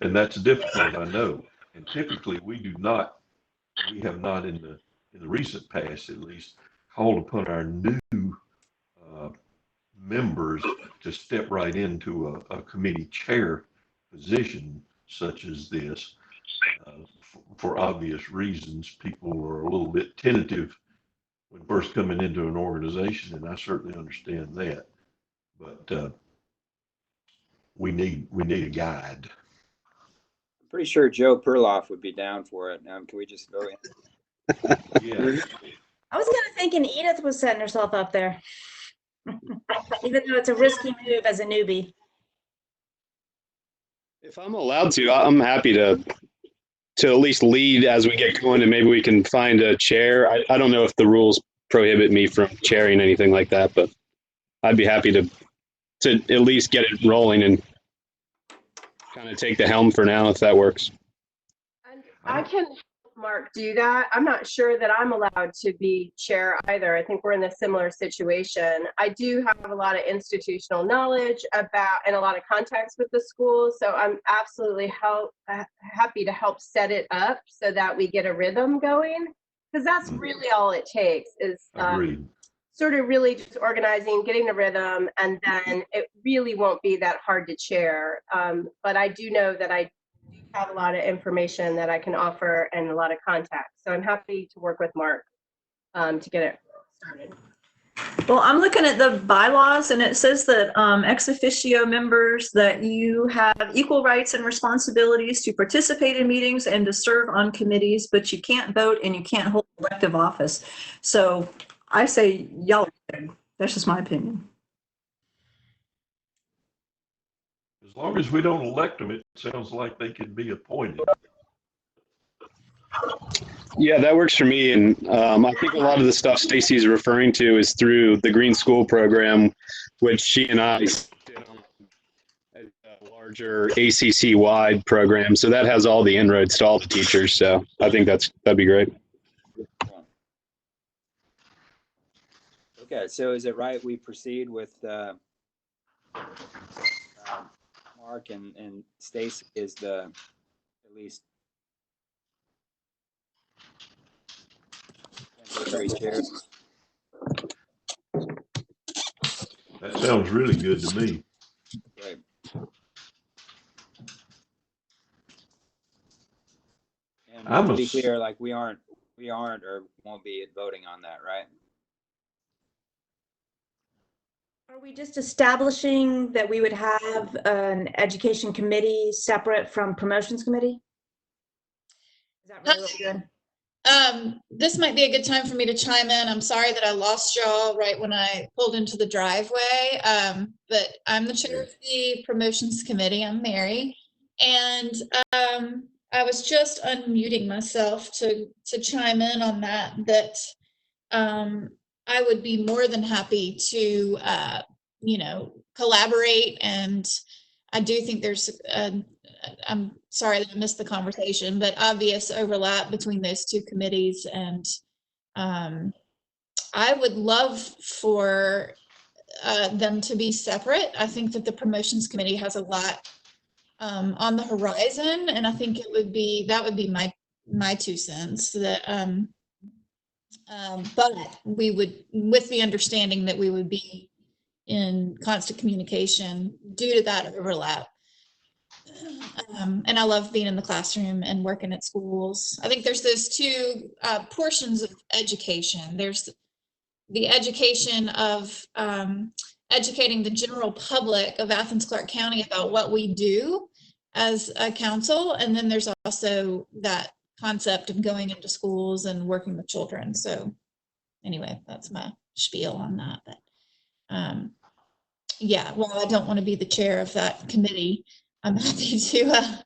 Speaker 7: And that's difficult, I know. And typically we have not in the recent past, at least, called upon our new members to step right into a committee chair position such as this. For obvious reasons, people are a little bit tentative when first coming into an organization, and I certainly understand that. But we need a guide.
Speaker 3: I'm pretty sure Joe Perloff would be down for it. Can we just go in?
Speaker 7: Yeah.
Speaker 11: I was kind of thinking Edith was setting herself up there, even though it's a risky move as a newbie.
Speaker 10: If I'm allowed to, I'm happy to at least lead as we get going, and maybe we can find a chair. I don't know if the rules prohibit me from chairing anything like that, but I'd be happy to at least get it rolling and kind of take the helm for now, if that works.
Speaker 9: And I can help Mark do that. I'm not sure that I'm allowed to be chair either. I think we're in a similar situation. I do have a lot of institutional knowledge about and a lot of contacts with the school, so I'm absolutely happy to help set it up so that we get a rhythm going, because that's really all it takes is sort of really just organizing, getting the rhythm, and then it really won't be that hard to chair. But I do know that I have a lot of information that I can offer and a lot of contacts. So I'm happy to work with Mark to get it started.
Speaker 5: Well, I'm looking at the bylaws and it says that ex officio members, that you have equal rights and responsibilities to participate in meetings and to serve on committees, but you can't vote and you can't hold elective office. So I say y'all are good. That's just my opinion.
Speaker 7: As long as we don't elect them, it sounds like they can be appointed.
Speaker 10: Yeah, that works for me. And I think a lot of the stuff Stacy's referring to is through the Green School program, which she and I did on a larger ACC-wide program. So that has all the inroads to all the teachers. So I think that'd be great.
Speaker 3: Okay, so is it right we proceed with Mark and Stacy is at least temporary chair?
Speaker 7: That sounds really good to me.
Speaker 3: Right. And to be clear, like we aren't or won't be voting on that, right?
Speaker 11: Are we just establishing that we would have an education committee separate from promotions committee? Is that really what we're doing?
Speaker 19: This might be a good time for me to chime in. I'm sorry that I lost y'all right when I pulled into the driveway. But I'm the chair of the promotions committee. I'm Mary. And I was just unmuting myself to chime in on that I would be more than happy to, collaborate. And I do think there's, I'm sorry that I missed the conversation, but obvious overlap between those two committees. And I would love for them to be separate. I think that the promotions committee has a lot on the horizon. And I think that would be my 2 cents that, but we would, with the understanding that we would be in constant communication due to that overlap. And I love being in the classroom and working at schools. I think there's those two portions of education. There's the education of educating the general public of Athens-Clarke County about what we do as a council. And then there's also that concept of going into schools and working with children. So anyway, that's my spiel on that. But yeah, well, I don't want to be the chair of that committee. I'm happy to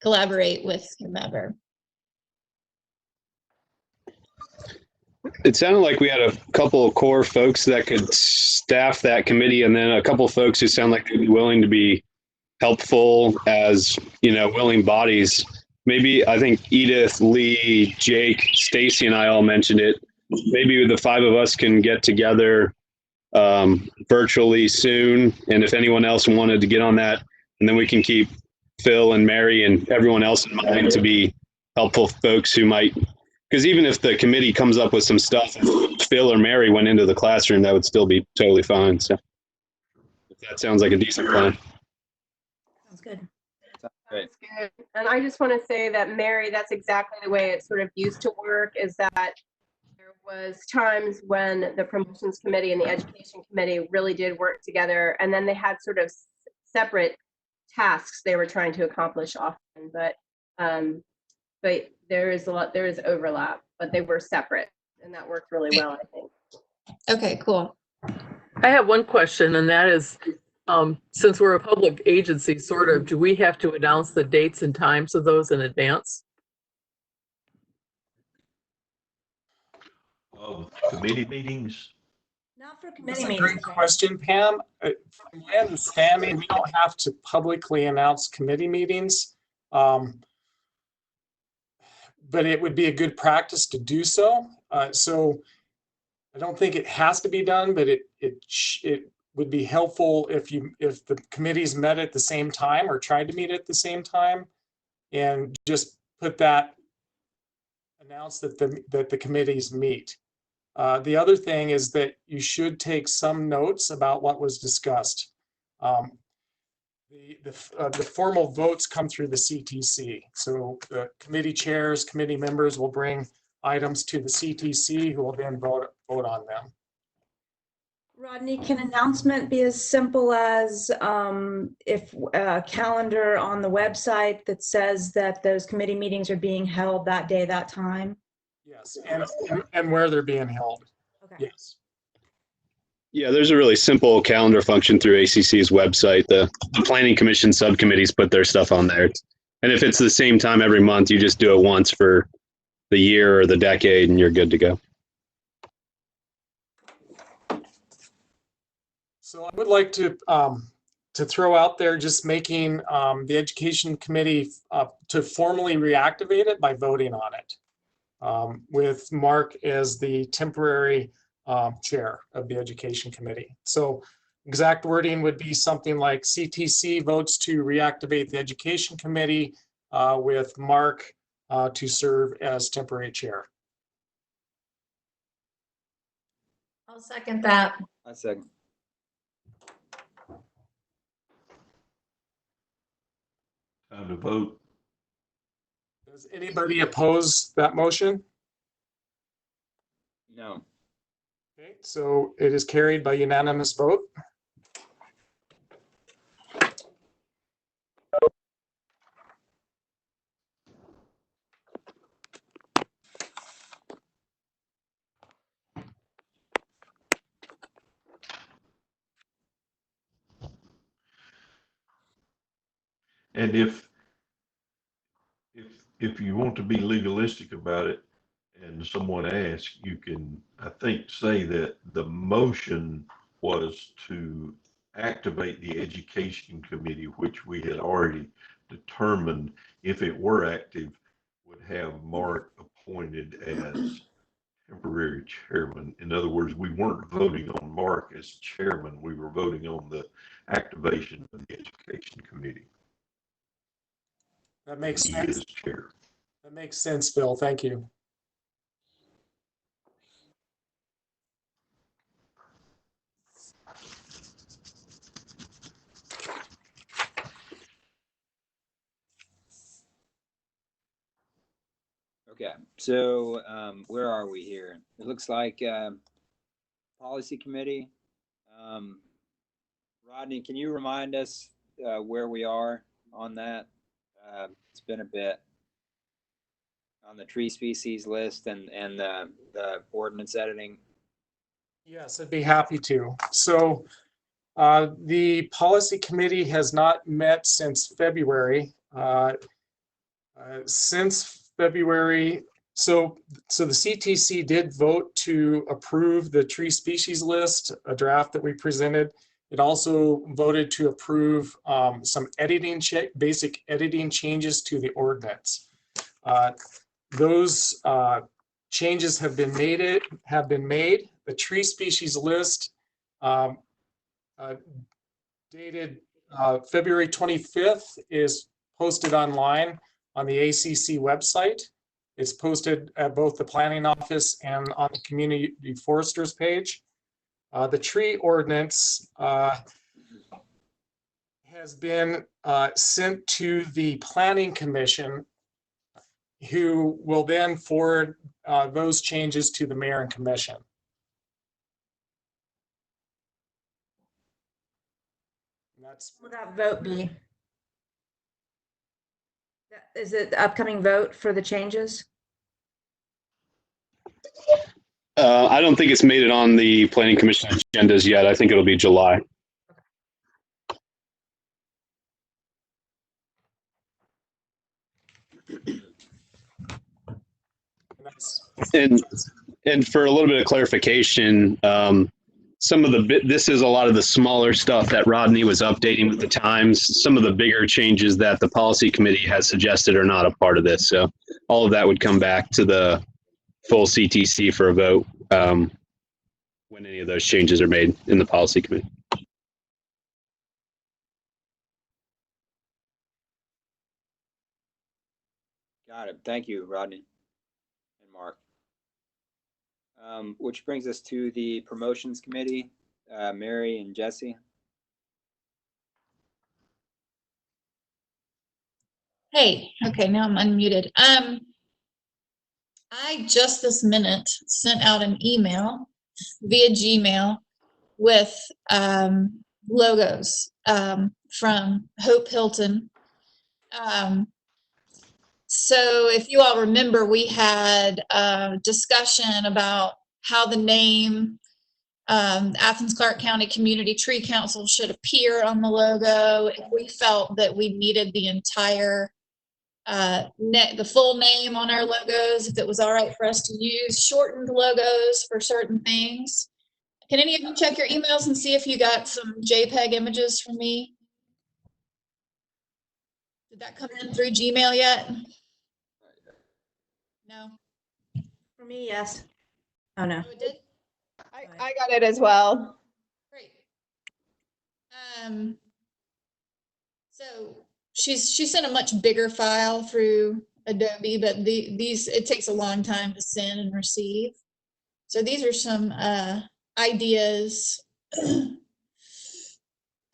Speaker 19: collaborate with whomever.
Speaker 10: It sounded like we had a couple of core folks that could staff that committee, and then a couple of folks who sound like they'd be willing to be helpful as, willing bodies. Maybe I think Edith, Lee, Jake, Stacy, and I all mentioned it. maybe the 5 of us can get together virtually soon. And if anyone else wanted to get on that, and then we can keep Phil and Mary and everyone else in mind to be helpful folks who might, because even if the committee comes up with some stuff, if Phil or Mary went into the classroom, that would still be totally fine. So if that sounds like a decent plan.
Speaker 5: Sounds good.
Speaker 3: Great.
Speaker 9: Good. And I just want to say that, Mary, that's exactly the way it sort of used to work, is that there was times when the promotions committee and the education committee really did work together, and then they had sort of separate tasks they were trying to accomplish often, but there is overlap, but they were separate, and that worked really well, I think.
Speaker 19: Okay, cool.
Speaker 1: I have one question, and that is, since we're a public agency, sort of, do we have to announce the dates and times of those in advance?
Speaker 7: Of committee meetings?
Speaker 5: Not for
Speaker 6: That's
Speaker 5: committee
Speaker 6: a
Speaker 5: meetings.
Speaker 6: great question, Pam. From my understanding, we don't have to publicly announce committee meetings. But it would be a good practice to do so. So I don't think it has to be done, but it would be helpful if the committees met at the same time or tried to meet at the same time, and just announce that the committees meet. The other thing is that you should take some notes about what was discussed. The formal votes come through the CTC. So the committee chairs, committee members will bring items to the CTC, who will then vote on them.
Speaker 11: Rodney, can announcement be as simple as if a calendar on the website that says that those committee meetings are being held that day, that time?
Speaker 6: Yes, and where they're being held.
Speaker 11: Okay.
Speaker 6: Yes.
Speaker 10: Yeah, there's a really simple calendar function through ACC's website. The Planning Commission subcommittees put their stuff on there. And if it's the same time every month, you just do it once for the year or the decade, and you're good to go.
Speaker 6: So I would like to throw out there just making the Education Committee to formally reactivate it by voting on it, with Mark as the temporary chair of the Education Committee. So exact wording would be something like CTC votes to reactivate the Education Committee with Mark to serve as temporary chair.
Speaker 19: I'll second that.
Speaker 3: I second.
Speaker 7: Time to vote.
Speaker 6: Does anybody oppose that motion?
Speaker 3: No.
Speaker 6: Okay, so it is carried by unanimous vote.
Speaker 7: And if you want to be legalistic about it and someone asks, you can, I think, say that the motion was to activate the Education Committee, which we had already determined, if it were active, would have Mark appointed as temporary chairman. In other words, we weren't voting on Mark as chairman, we were voting on the activation of the Education Committee.
Speaker 6: That makes
Speaker 7: He
Speaker 6: sense.
Speaker 7: is chair.
Speaker 6: That makes sense, Phil. Thank you.
Speaker 3: Okay, so where are we here? It looks like policy committee. Rodney, can you remind us where we are on that? It's been a bit on the tree species list and the ordinance editing.
Speaker 6: Yes, I'd be happy to. So the policy committee has not met since February. So the CTC did vote to approve the tree species list, a draft that we presented. It also voted to approve some basic editing changes to the ordinance. Those changes have been made. The tree species list dated February 25th is posted online on the ACC website. It's posted at both the planning office and on the community foresters page. The tree ordinance has been sent to the planning commission, who will then forward those changes to the mayor and commission. And that's
Speaker 11: Will that vote be? Is it the upcoming vote for the changes?
Speaker 10: I don't think it's made it on the planning commission agendas yet. I think it'll be July. And for a little bit of clarification, some of this is a lot of the smaller stuff that Rodney was updating with the times. Some of the bigger changes that the policy committee has suggested are not a part of this. So all of that would come back to the full CTC for a vote when any of those changes are made in the policy committee.
Speaker 3: Got it. Thank you, Rodney and Mark. Which brings us to the promotions committee, Mary and Jesse.
Speaker 19: Hey, okay, now I'm unmuted. I just this minute sent out an email via Gmail with logos from Hope Hilton. So if you all remember, we had a discussion about how the name Athens-Clarke County Community Tree Council should appear on the logo. If we felt that we needed the entire the full name on our logos, if it was all right for us to use shortened logos for certain things. Can any of you check your emails and see if you got some JPEG images from me? Did that come in through Gmail yet? No.
Speaker 11: For me, yes. Oh, no.
Speaker 19: Oh, it did?
Speaker 18: I got it as well.
Speaker 19: Great. So she sent a much bigger file through Adobe, but these it takes a long time to send and receive. So these are some ideas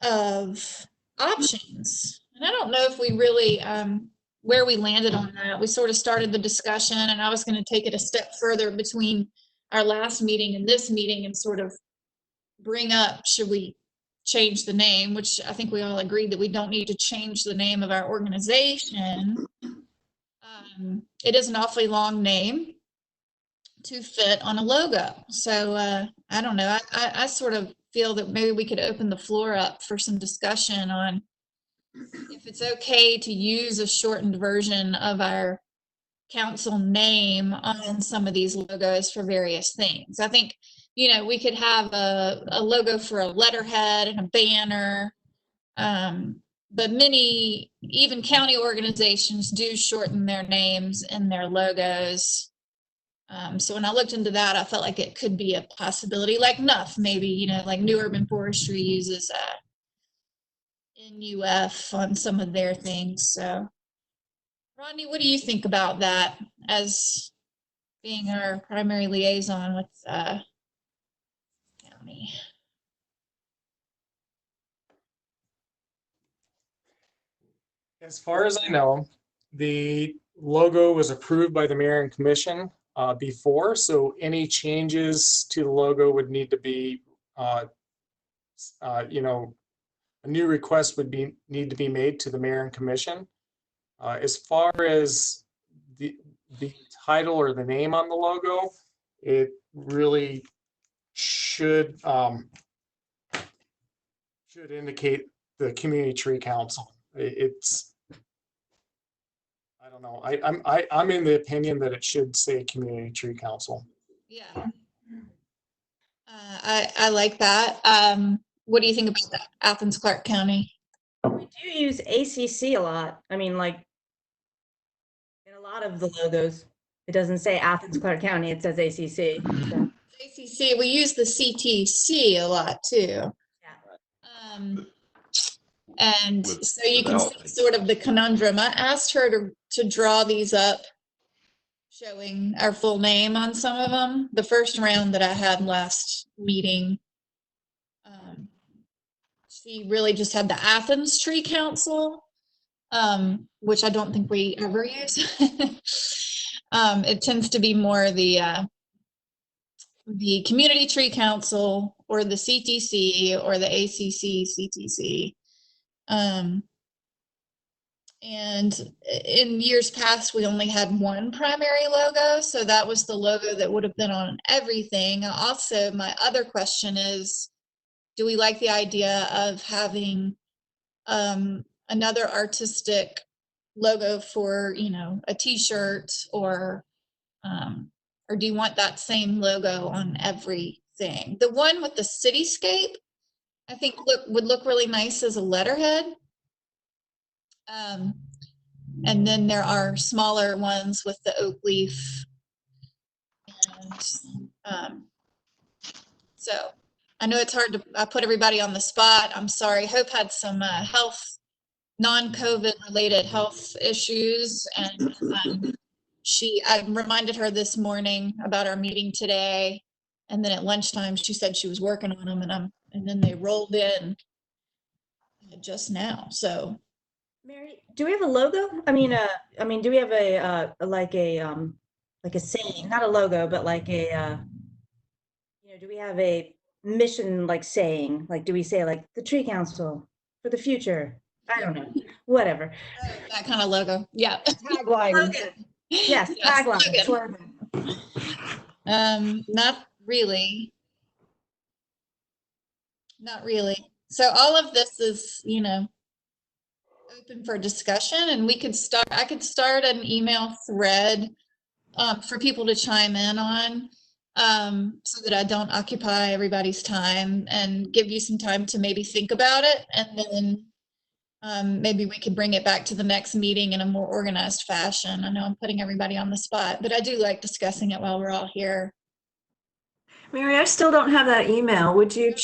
Speaker 19: of options, and I don't know if we really where we landed on that. We sort of started the discussion, and I was going to take it a step further between our last meeting and this meeting and sort of bring up, should we change the name, which I think we all agreed that we don't need to change the name of our organization. It is an awfully long name to fit on a logo. So I don't know. I sort of feel that maybe we could open the floor up for some discussion on if it's okay to use a shortened version of our council name on some of these logos for various things. I think, you know, we could have a logo for a letterhead and a banner, but many, even county organizations do shorten their names and their logos. So when I looked into that, I felt like it could be a possibility, like NUF, maybe, you know, like New Urban Forestry uses NUF on some of their things. So Rodney, what do you think about that as being our primary liaison with county?
Speaker 6: As far as I know, the logo was approved by the mayor and commission before, so any changes to the logo would need to be, you know, a new request would need to be made to the mayor and commission. As far as the title or the name on the logo, it really should indicate the Community Tree Council. It's, I don't know. I'm in the opinion that it should say Community Tree Council.
Speaker 19: Yeah. I like that. What do you think about that, Athens-Clarke County?
Speaker 11: We do use ACC a lot. I mean, like in a lot of the logos. It doesn't say Athens-Clarke County, it says ACC. So.
Speaker 19: ACC, we use the CTC a lot too. And so you can see sort of the conundrum. I asked her to draw these up, showing our full name on some of them. The first round that I had last meeting, she really just had the Athens Tree Council, which I don't think we ever use. It tends to be more the Community Tree Council or the CTC or the ACC CTC. And in years past, we only had one primary logo. So that was the logo that would have been on everything. Also, my other question is, do we like the idea of having another artistic logo for, you know, a t-shirt, or do you want that same logo on everything? The one with the cityscape, I think would look really nice as a letterhead. And then there are smaller ones with the oak leaf. And so I know it's hard to put everybody on the spot. I'm sorry. Hope had some non-COVID related health issues. And I reminded her this morning about our meeting today. And then at lunchtime, she said she was working on them, and then they rolled in just now. So.
Speaker 11: Mary, do we have a logo? I mean, do we have like a saying, not a logo, but like a, do we have a mission, like saying, like, do we say like the Tree Council for the future? I don't know, whatever.
Speaker 19: That kind of logo. Yeah.
Speaker 11: Tagline. Yes, tagline. Slogan.
Speaker 19: Not really. Not really. So all of this is, you know, open for discussion, and I could start an email thread for people to chime in on, so that I don't occupy everybody's time, and give you some time to maybe think about it, and then maybe we could bring it back to the next meeting in a more organized fashion. I know I'm putting everybody on the spot, but I do like discussing it while we're all here.
Speaker 5: Mary, I still don't have that email. Would you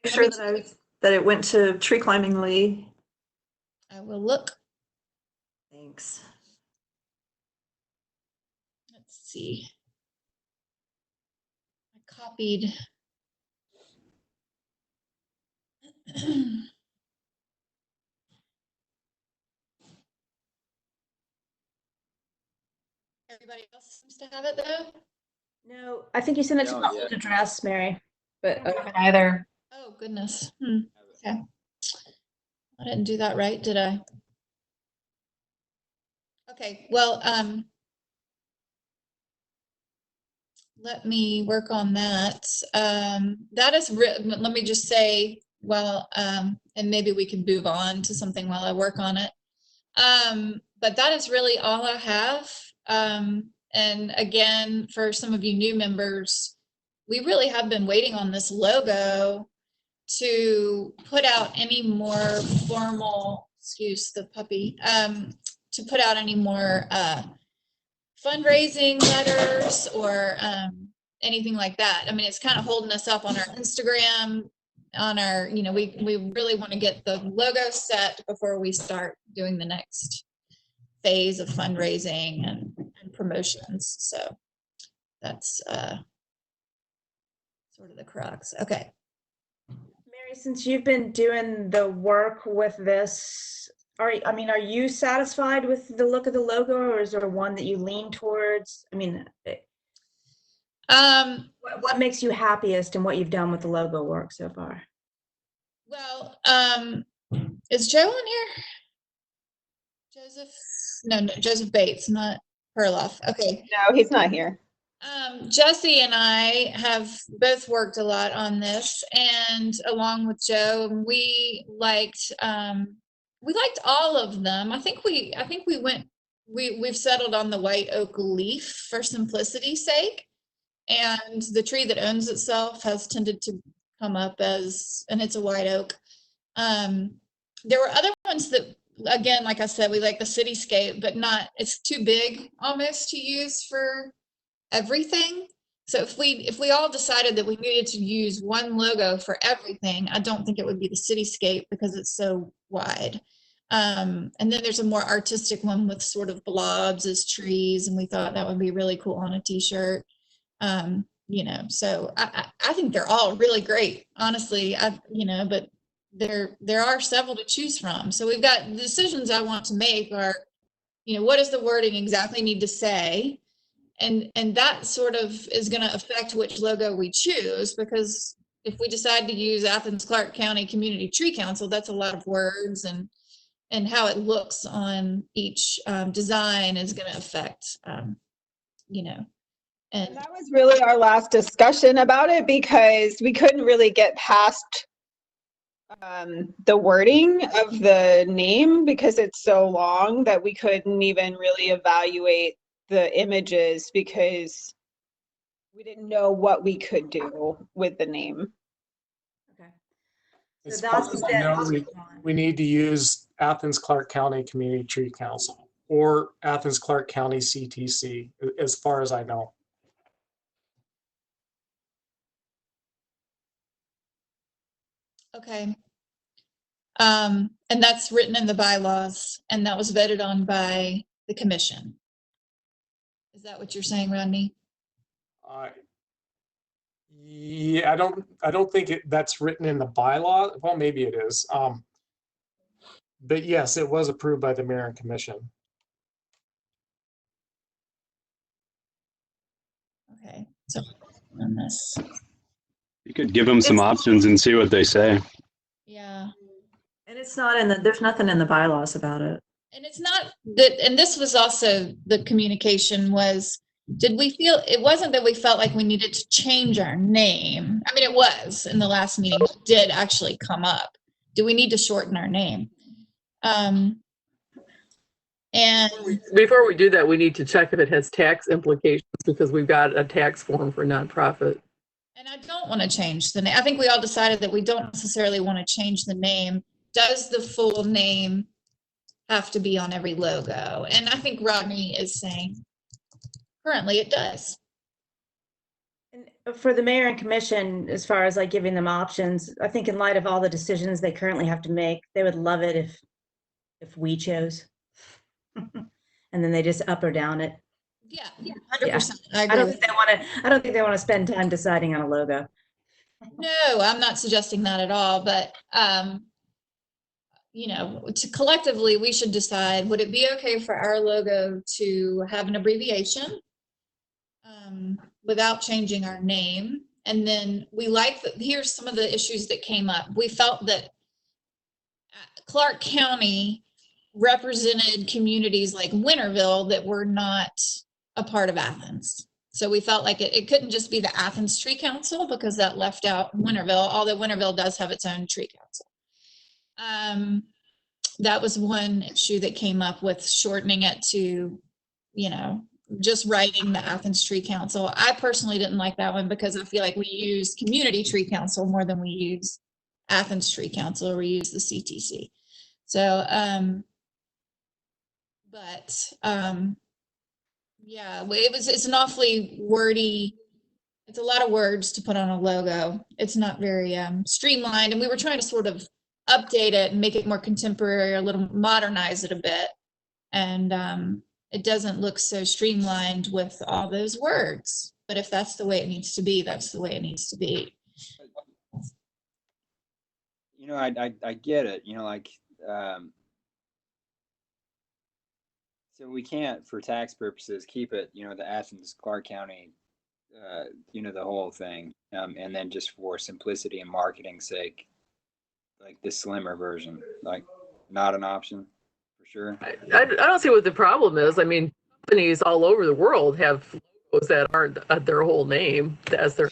Speaker 5: make sure that it went to Tree Climbing League?
Speaker 19: I will look.
Speaker 5: Thanks.
Speaker 19: Let's see. I copied. Everybody else seems to have it though.
Speaker 11: No, I think you sent it to the old address, Mary, but I haven't
Speaker 8: either.
Speaker 19: Oh goodness. Okay. I didn't do that right, did I? Okay, well, let me work on that. That is, let me just say, well, and maybe we can move on to something while I work on it. But that is really all I have. And again, for some of you new members, we really have been waiting on this logo to put out any more formal, excuse the puppy, to put out any more fundraising letters or anything like that. I mean, it's kind of holding us up on our Instagram, on our, you know, we really want to get the logo set before we start doing the next phase of fundraising and promotions. So that's sort of the crux. Okay.
Speaker 11: Mary, since you've been doing the work with this, are you satisfied with the look of the logo, or is there one that you lean towards? I mean, what makes you happiest in what you've done with the logo work so far?
Speaker 19: Well, is Joe on here? Joseph? No, Joseph Bates, not Perloff. Okay.
Speaker 18: No, he's not here.
Speaker 19: Jesse and I have both worked a lot on this, and along with Joe, we liked all of them. I think we've settled on the white oak leaf for simplicity's sake, and the tree that owns itself has tended to come up as, and it's a white oak. There were other ones that again, like I said, we like the cityscape, but not, it's too big almost to use for everything. So if we all decided that we needed to use one logo for everything, I don't think it would be the cityscape because it's so wide. And then there's a more artistic one with sort of blobs as trees, and we thought that would be really cool on a t-shirt. You know, so I think they're all really great, honestly. But there are several to choose from. So we've got the decisions I want to make are, what does the wording exactly need to say? And that sort of is going to affect which logo we choose, because if we decide to use Athens-Clarke County Community Tree Council, that's a lot of words, and how it looks on each design is going to affect, and
Speaker 18: that was really our last discussion about it, because we couldn't really get past the wording of the name because it's so long that we couldn't even really evaluate the images because we didn't know what we could do with the name.
Speaker 5: Okay.
Speaker 6: As
Speaker 5: So
Speaker 6: far
Speaker 5: that's
Speaker 6: as I know, we need to use Athens-Clarke County Community Tree Council or Athens-Clarke County CTC, as far as I know.
Speaker 19: Okay. And that's written in the bylaws, and that was voted on by the commission. Is that what you're saying, Rodney?
Speaker 6: Yeah, I don't think that's written in the bylaw. Well, maybe it is. But yes, it was approved by the mayor and commission.
Speaker 19: Okay. So on this.
Speaker 10: You could give them some options and see what they say.
Speaker 19: Yeah.
Speaker 5: And it's not there's nothing in the bylaws about it.
Speaker 19: And it's not that, and this was also the communication was, it wasn't that we felt like we needed to change our name. I mean, it was in the last meeting, it did actually come up. Do we need to shorten our name? And
Speaker 1: before we do that, we need to check if it has tax implications, because we've got a tax form for nonprofit.
Speaker 19: And I don't want to change the name. I think we all decided that we don't necessarily want to change the name. Does the full name have to be on every logo? And I think Rodney is saying currently it does.
Speaker 11: And for the mayor and commission, as far as like giving them options, I think in light of all the decisions they currently have to make, they would love it if we chose. And then they just up or down it.
Speaker 19: Yeah, 100%.
Speaker 11: I don't think they want to spend time deciding on a logo.
Speaker 19: No, I'm not suggesting that at all, but collectively we should decide, would it be okay for our logo to have an abbreviation without changing our name? And then here's some of the issues that came up. We felt that Clarke County represented communities like Winterville that were not a part of Athens. So we felt like it couldn't just be the Athens Tree Council, because that left out Winterville, although Winterville does have its own tree council. That was one issue that came up with shortening it to, just writing the Athens Tree Council. I personally didn't like that one because I feel like we use Community Tree Council more than we use Athens Tree Council, or we use the CTC. So, yeah, it's an awfully wordy, it's a lot of words to put on a logo. It's not very streamlined, and we were trying to sort of update it and make it more contemporary, a little modernize it a bit. And it doesn't look so streamlined with all those words. But if that's the way it needs to be, that's the way it needs to be.
Speaker 3: I get it, so we can't, for tax purposes, keep it, the Athens-Clarke County, the whole thing. And then just for simplicity and marketing sake, like the slimmer version, like not an option for sure.
Speaker 1: I don't see what the problem is. I mean, companies all over the world have logos that aren't their whole name as their.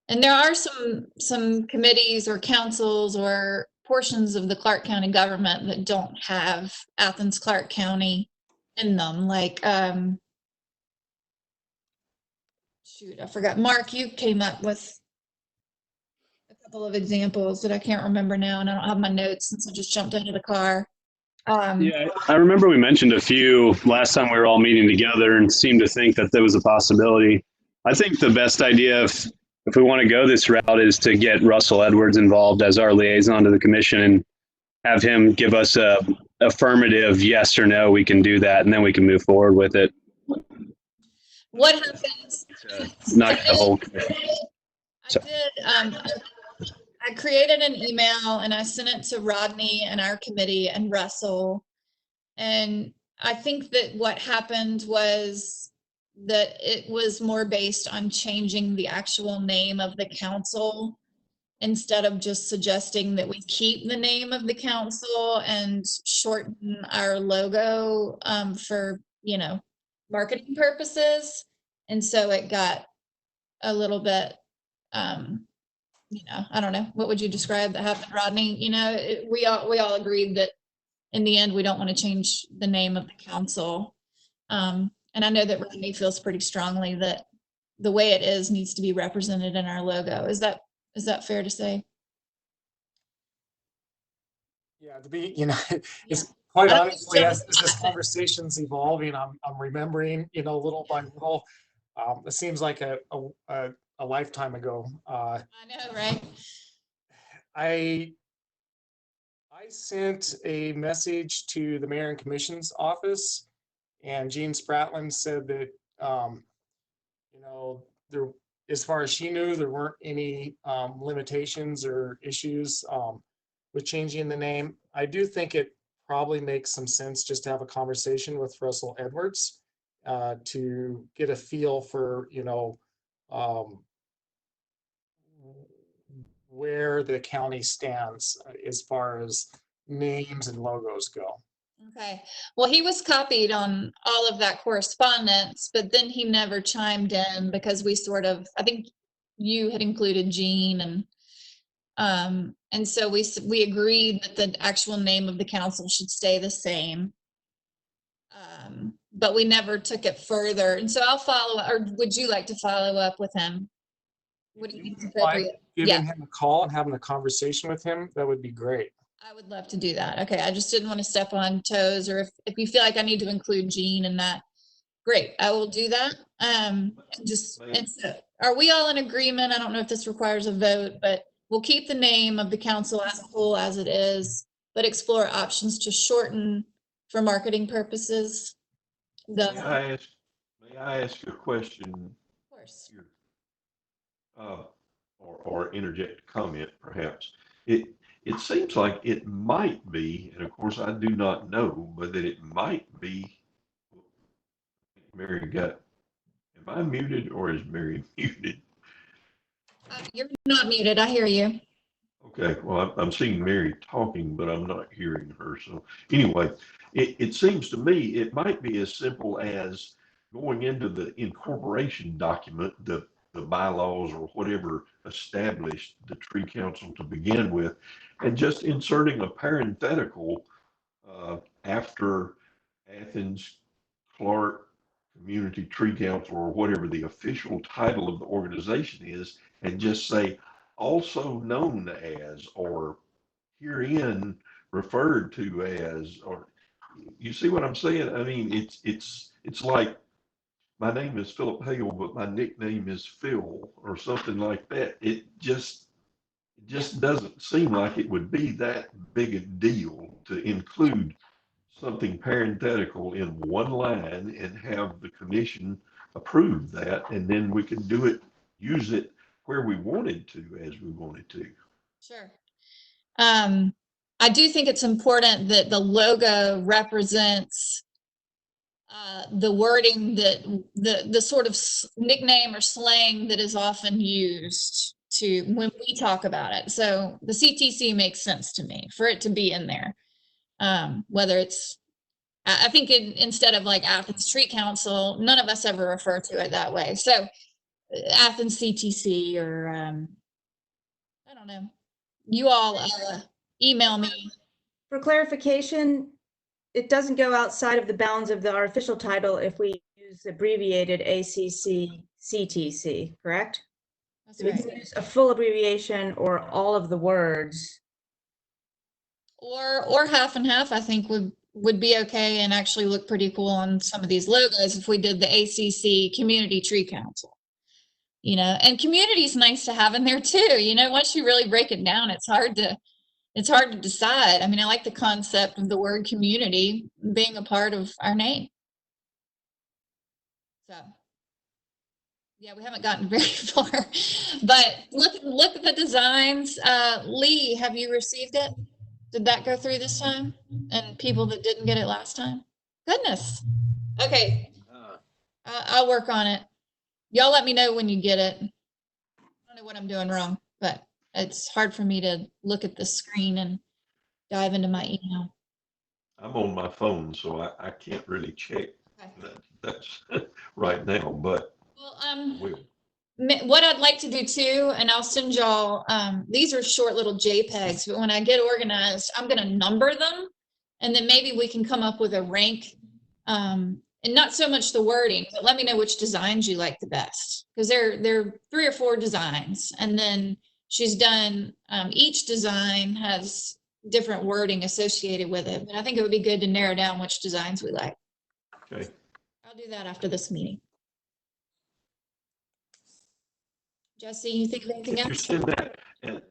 Speaker 19: And there are some committees or councils or portions of the Clarke County government that don't have Athens-Clarke County in them. Like, shoot, I forgot. Mark, you came up with a couple of examples that I can't remember now, and I don't have my notes since I just jumped out of the car.
Speaker 10: Yeah, I remember we mentioned a few last time we were all meeting together and seemed to think that there was a possibility. I think the best idea, if we want to go this route, is to get Russell Edwards involved as our liaison to the commission and have him give us a affirmative yes or no, we can do that, and then we can move forward with it.
Speaker 19: What happens?
Speaker 10: Not the whole.
Speaker 19: I created an email and I sent it to Rodney and our committee and Russell. And I think that what happened was that it was more based on changing the actual name of the council instead of just suggesting that we keep the name of the council and shorten our logo for, marketing purposes. And so it got a little bit, I don't know, what would you describe that happened, Rodney? We all agreed that in the end, we don't want to change the name of the council. And I know that Rodney feels pretty strongly that the way it is needs to be represented in our logo. Is that fair to say?
Speaker 6: Yeah, it's quite honestly, as this conversation's evolving, I'm remembering, little by little. It seems like a lifetime ago.
Speaker 19: I know, right?
Speaker 6: I sent a message to the mayor and commission's office, and Jean Spratland said that, there, as far as she knew, there weren't any limitations or issues with changing the name. I do think it probably makes some sense just to have a conversation with Russell Edwards to get a feel for, where the county stands as far as names and logos go.
Speaker 19: Okay. Well, he was copied on all of that correspondence, but then he never chimed in because I think you had included Jean and so we agreed that the actual name of the council should stay the same. But we never took it further. And so I'll follow, or would you like to follow up with him? What do you think is appropriate?
Speaker 6: Giving him a call and having a conversation with him, that would be great.
Speaker 19: I would love to do that. Okay, I just didn't want to step on toes, or if you feel like I need to include Jean in that, great, I will do that. So are we all in agreement? I don't know if this requires a vote, but we'll keep the name of the council as a whole as it is, but explore options to shorten for marketing purposes.
Speaker 7: May I ask a question?
Speaker 19: Of course.
Speaker 7: Or interject a comment, perhaps. It seems like it might be, and of course I do not know, but that it might be. Mary am I muted or is Mary muted?
Speaker 19: You're not muted. I hear you.
Speaker 7: Okay, well, I'm seeing Mary talking, but I'm not hearing her. So anyway, it seems to me it might be as simple as going into the incorporation document, the bylaws or whatever established the tree council to begin with, and just inserting a parenthetical after Athens-Clarke Community Tree Council, or whatever the official title of the organization is, and just say also known as, or herein referred to as, or you see what I'm saying? I mean, it's like my name is Philip Hale, but my nickname is Phil, or something like that. It just doesn't seem like it would be that big a deal to include something parenthetical in one line and have the commission approve that, and then we can use it where we wanted to, as we wanted to.
Speaker 19: Sure. I do think it's important that the logo represents the wording that the sort of nickname or slang that is often used to when we talk about it. So the CTC makes sense to me for it to be in there. Whether it's, I think instead of like Athens Tree Council, none of us ever refer to it that way. So Athens CTC, or I don't know. You all email me.
Speaker 11: For clarification, it doesn't go outside of the bounds of our official title if we use abbreviated ACC CTC, correct? So we can use a full abbreviation or all of the words.
Speaker 19: Or half and half, I think would be okay and actually look pretty cool on some of these logos if we did the ACC Community Tree Council. You know, and community is nice to have in there too. You know, once you really break it down, it's hard to decide. I mean, I like the concept of the word community being a part of our name. So yeah, we haven't gotten very far, but look at the designs. Lee, have you received it? Did that go through this time? And people that didn't get it last time? Goodness. Okay. I'll work on it. Y'all let me know when you get it. I don't know what I'm doing wrong, but it's hard for me to look at the screen and dive into my email.
Speaker 7: I'm on my phone, so I can't really check that's right now, but will.
Speaker 19: What I'd like to do too, and I'll send y'all, these are short little JPEGs, but when I get organized, I'm going to number them, and then maybe we can come up with a rank, and not so much the wording, but let me know which designs you like the best, because there are 3 or 4 designs, and then she's done, each design has different wording associated with it, but I think it would be good to narrow down which designs we like.
Speaker 7: Okay.
Speaker 19: I'll do that after this meeting. Jesse, you think of anything
Speaker 7: Can you
Speaker 19: else?
Speaker 7: send that? Can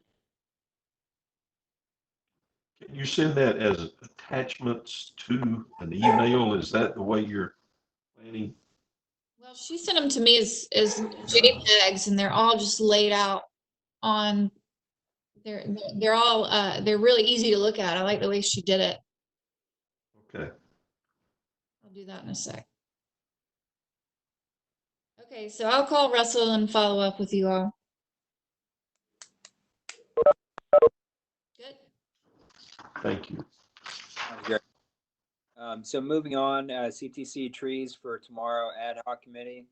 Speaker 7: you send that as attachments to an email? Is that the way you're planning?
Speaker 19: Well, she sent them to me as JPEGs, and they're all just laid out on. They're all they're really easy to look at. I like the way she did it.
Speaker 7: Okay.
Speaker 19: I'll do that in a sec. Okay, so I'll call Russell and follow up with you all. Good.
Speaker 7: Thank you.
Speaker 3: Sounds good. So moving on, CTC trees for tomorrow ad hoc committee.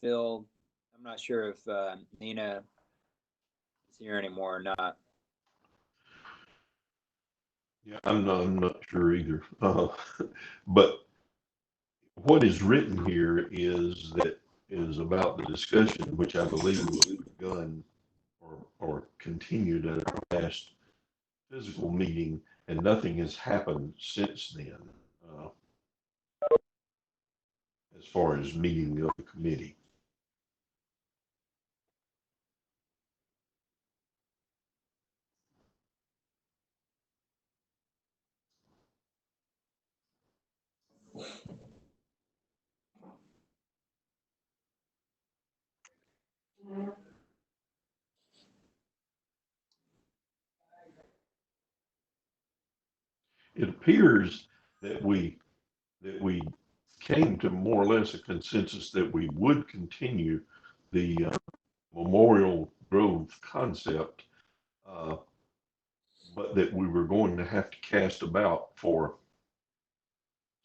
Speaker 3: Phil, I'm not sure if Nina is here anymore or not.
Speaker 7: Yeah, I'm not sure either. But what is written here is about the discussion, which I believe was begun or continued at our last physical meeting, and nothing has happened since then, as far as meeting of the committee. It appears that we came to more or less a consensus that we would continue the Memorial Grove concept, but that we were going to have to cast about for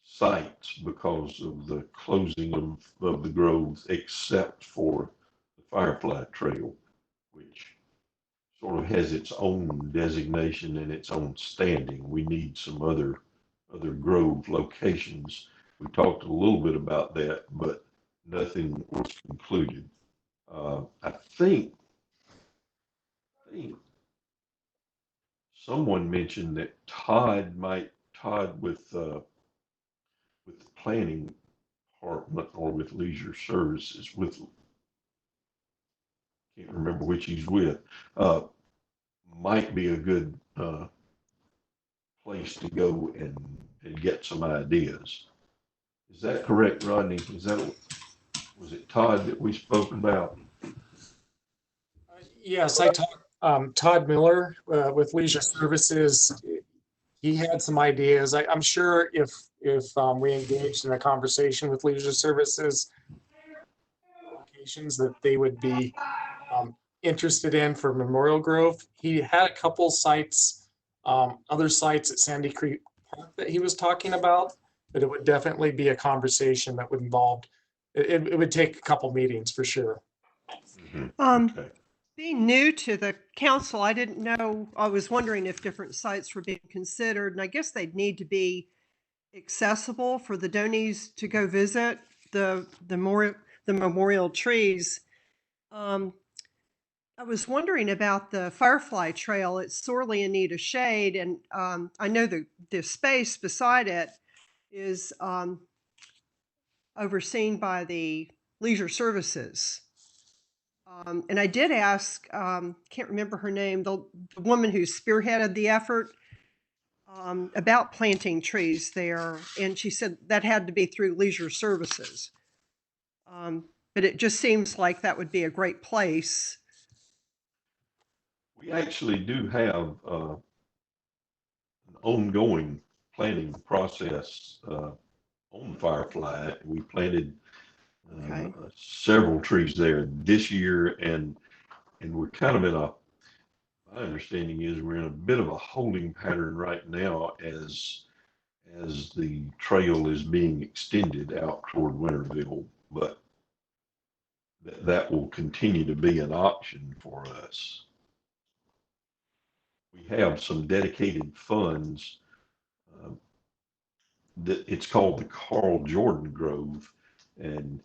Speaker 7: sites because of the closing of the groves, except for the Firefly Trail, which sort of has its own designation and its own standing. We need some other grove locations. We talked a little bit about that, but nothing was concluded. I think someone mentioned that Todd with the planning department or with leisure services can't remember which he's with, might be a good place to go and get some ideas. Is that correct, Rodney? Was it Todd that we spoke about?
Speaker 6: Yes, I talked, Todd Miller with Leisure Services. He had some ideas. I'm sure if we engaged in a conversation with Leisure Services, locations that they would be interested in for Memorial Grove. He had a couple sites, other sites at Sandy Creek Park that he was talking about, but it would definitely be a conversation that would involve, it would take a couple meetings for sure.
Speaker 7: Okay.
Speaker 12: Being new to the council, I didn't know, I was wondering if different sites were being considered, and I guess they'd need to be accessible for the donees to go visit the memorial trees. I was wondering about the Firefly Trail. It's sorely in need of shade, and I know the space beside it is overseen by the Leisure Services. And I did ask, can't remember her name, the woman who spearheaded the effort about planting trees there, and she said that had to be through Leisure Services. But it just seems like that would be a great place.
Speaker 7: We actually do have an ongoing planning process on Firefly. We planted several trees there this year, and we're kind of in a, my understanding is we're in a bit of a holding pattern right now as the trail is being extended out toward Winterville, but that will continue to be an option for us. We have some dedicated funds. It's called the Carl Jordan Grove, and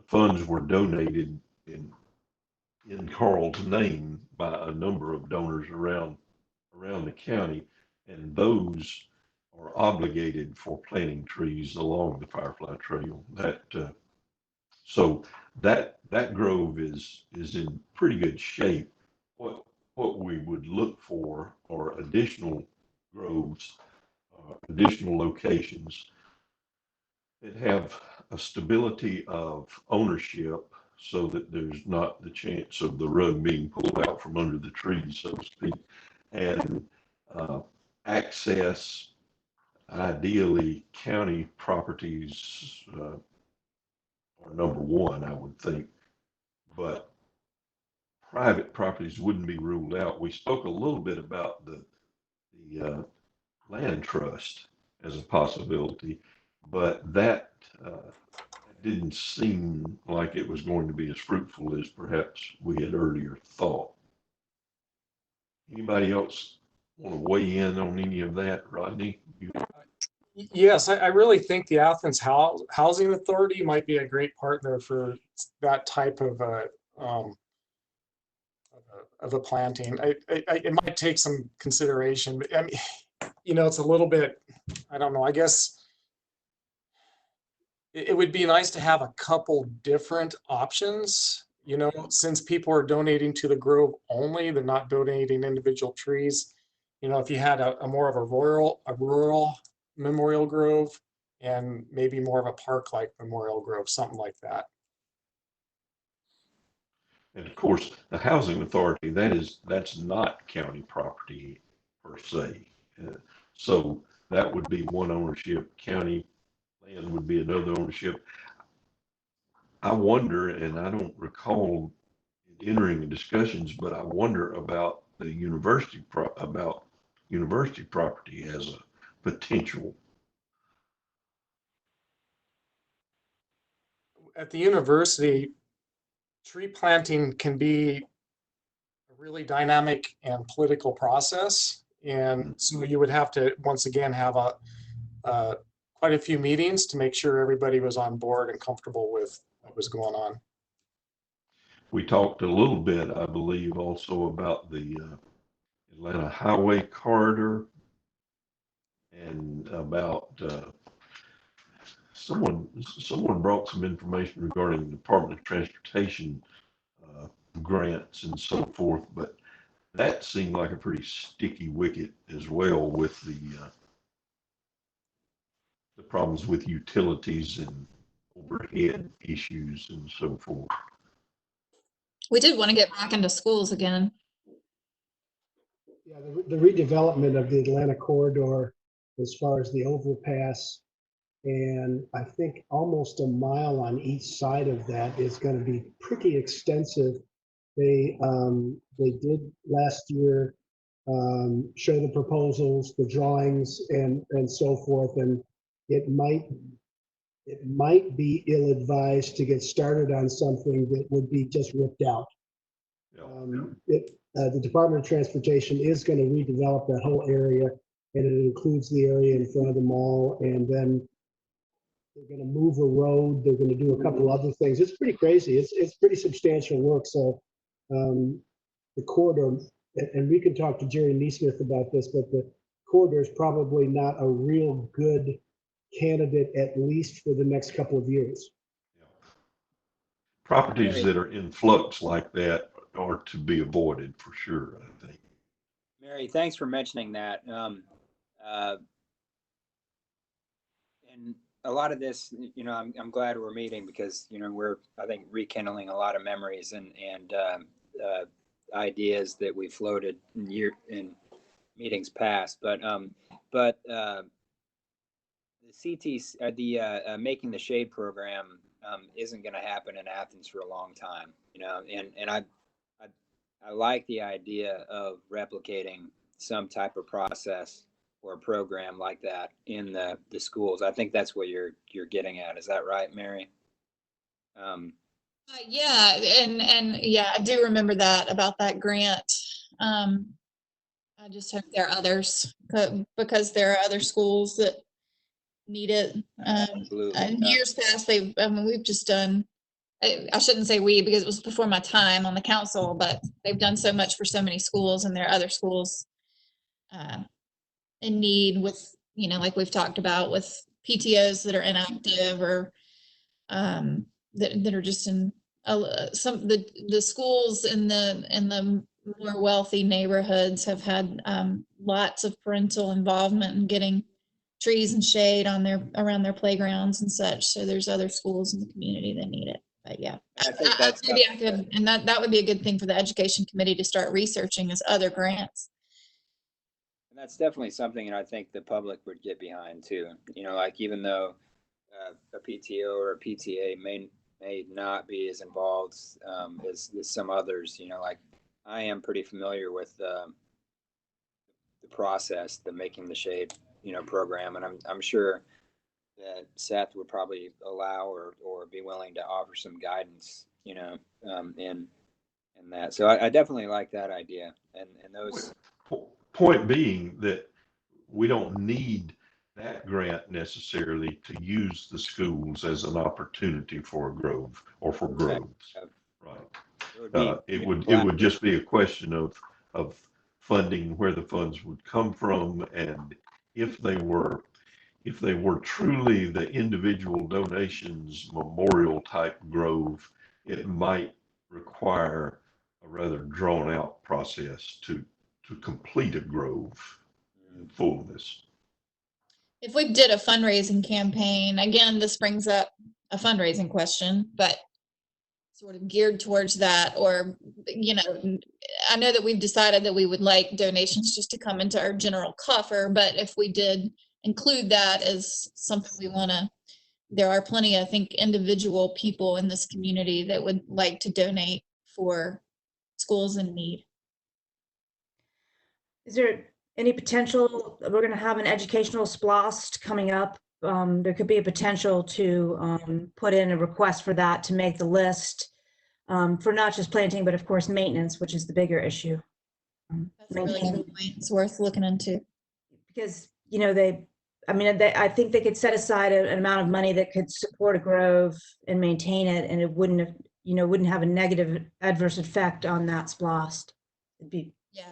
Speaker 7: funds were donated in Carl's name by a number of donors around the county, and those are obligated for planting trees along the Firefly Trail. So that grove is in pretty good shape. What we would look for are additional groves, additional locations that have a stability of ownership, so that there's not the chance of the rug being pulled out from under the trees, so to speak, and access, ideally county properties are number one, I would think, but private properties wouldn't be ruled out. We spoke a little bit about the land trust as a possibility, but that didn't seem like it was going to be as fruitful as perhaps we had earlier thought. Anybody else want to weigh in on any of that, Rodney?
Speaker 6: Yes, I really think the Athens Housing Authority might be a great partner for that type of a planting. It might take some consideration, but I mean, it's a little bit, I don't know, I guess it would be nice to have a couple different options, since people are donating to the grove only, they're not donating individual trees. If you had a more of a rural memorial grove, and maybe more of a park-like memorial grove, something like that.
Speaker 7: And of course, the housing authority, that's not county property per se. So that would be one ownership. County land would be another ownership. I wonder, and I don't recall entering the discussions, but I wonder about the university property as a potential.
Speaker 6: At the university, tree planting can be a really dynamic and political process. And so you would have to, once again, have quite a few meetings to make sure everybody was on board and comfortable with what was going on.
Speaker 7: We talked a little bit, I believe, also about the Atlanta Highway Corridor, and about someone brought some information regarding the Department of Transportation grants and so forth, but that seemed like a pretty sticky wicket as well, with the problems with utilities and overhead issues and so forth.
Speaker 19: We did want to get back into schools again.
Speaker 14: Yeah, the redevelopment of the Atlanta corridor, as far as the overpass, and I think almost a mile on each side of that, is going to be pretty extensive. They did last year show the proposals, the drawings, and so forth, and it might be ill-advised to get started on something that would be just ripped out. The Department of Transportation is going to redevelop that whole area, and it includes the area in front of the mall, and then They're going to move a road. They're going to do a couple other things. It's pretty crazy. It's pretty substantial work. So the corridor, and we can talk to Jerry Neesmith about this, but the corridor is probably not a real good candidate, at least for the next couple of years.
Speaker 7: Properties that are in flux like that are to be avoided for sure, I think.
Speaker 3: Mary, thanks for mentioning that. And a lot of this, I'm glad we're meeting because, we're, I think, rekindling a lot of memories and ideas that we floated in meetings past. But the Making the Shade program isn't going to happen in Athens for a long time, and I like the idea of replicating some type of process or a program like that in the schools. I think that's what you're getting at. Is that right, Mary?
Speaker 19: Yeah, and yeah, I do remember that about that grant. I just hope there are others because there are other schools that need it. In years past, we've just done. I shouldn't say we because it was before my time on the council, but they've done so much for so many schools, and there are other schools in need with, like we've talked about with PTOs that are inactive or that are just in some the schools in the more wealthy neighborhoods have had lots of parental involvement in getting trees and shade around their playgrounds and such. So there's other schools in the community that need it. But yeah,
Speaker 3: I think that's
Speaker 19: maybe I could, and that would be a good thing for the education committee to start researching is other grants.
Speaker 3: And that's definitely something that I think the public would get behind too. Like even though a PTO or a PTA may not be as involved as some others, like I am pretty familiar with the process, the Making the Shade, program, and I'm sure that Seth would probably allow or be willing to offer some guidance, in that. So I definitely like that idea, and those.
Speaker 7: Point being that we don't need that grant necessarily to use the schools as an opportunity for a grove or for groves. Right. It would just be a question of funding, where the funds would come from, and if they were truly the individual donations memorial type grove, it might require a rather drawn out process to complete a grove in fullness.
Speaker 19: If we did a fundraising campaign, again, this brings up a fundraising question, but sort of geared towards that, or, I know that we've decided that we would like donations just to come into our general coffer, but if we did include that as something we want to, there are plenty, I think, individual people in this community that would like to donate for schools in need.
Speaker 11: Is there any potential, we're going to have an educational SPLOST coming up. There could be a potential to put in a request for that to make the list for not just planting, but of course maintenance, which is the bigger issue.
Speaker 19: That's a really good point. It's worth looking into.
Speaker 11: Because, I think they could set aside an amount of money that could support a grove and maintain it, and it wouldn't have a negative adverse effect on that SPLOST. It'd be,
Speaker 19: yeah.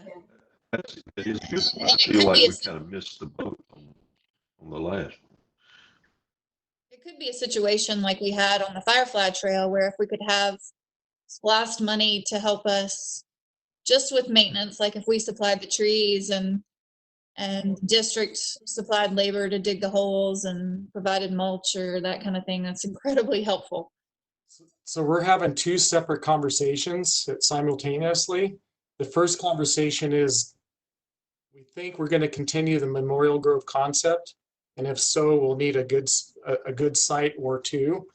Speaker 7: It is good. I feel like we kind of missed the boat on the last one.
Speaker 19: It could be a situation like we had on the Firefly Trail, where if we could have SPLOST money to help us just with maintenance, like if we supplied the trees and district supplied labor to dig the holes and provided mulch or that kind of thing, that's incredibly helpful.
Speaker 6: So we're having two separate conversations simultaneously. The first conversation is, we think we're going to continue the Memorial Grove concept, and if so, we'll need a good site or two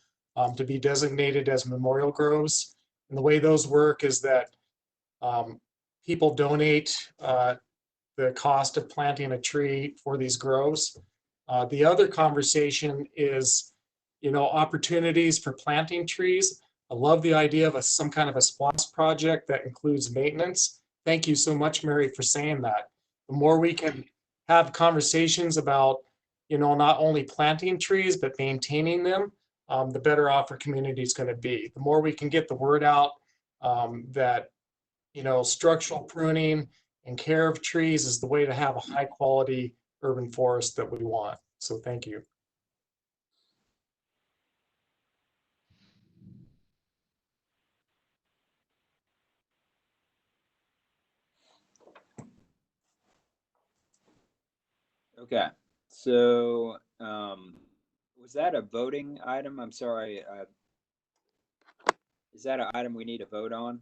Speaker 6: to be designated as memorial groves. And the way those work is that people donate the cost of planting a tree for these groves. The other conversation is, opportunities for planting trees. I love the idea of some kind of a SPLOST project that includes maintenance. Thank you so much, Mary, for saying that. The more we can have conversations about not only planting trees, but maintaining them, the better off our community is going to be. The more we can get the word out that, structural pruning and care of trees is the way to have a high quality urban forest that we want. So thank you.
Speaker 3: Okay, so was that a voting item? I'm sorry. Is that an item we need to vote on,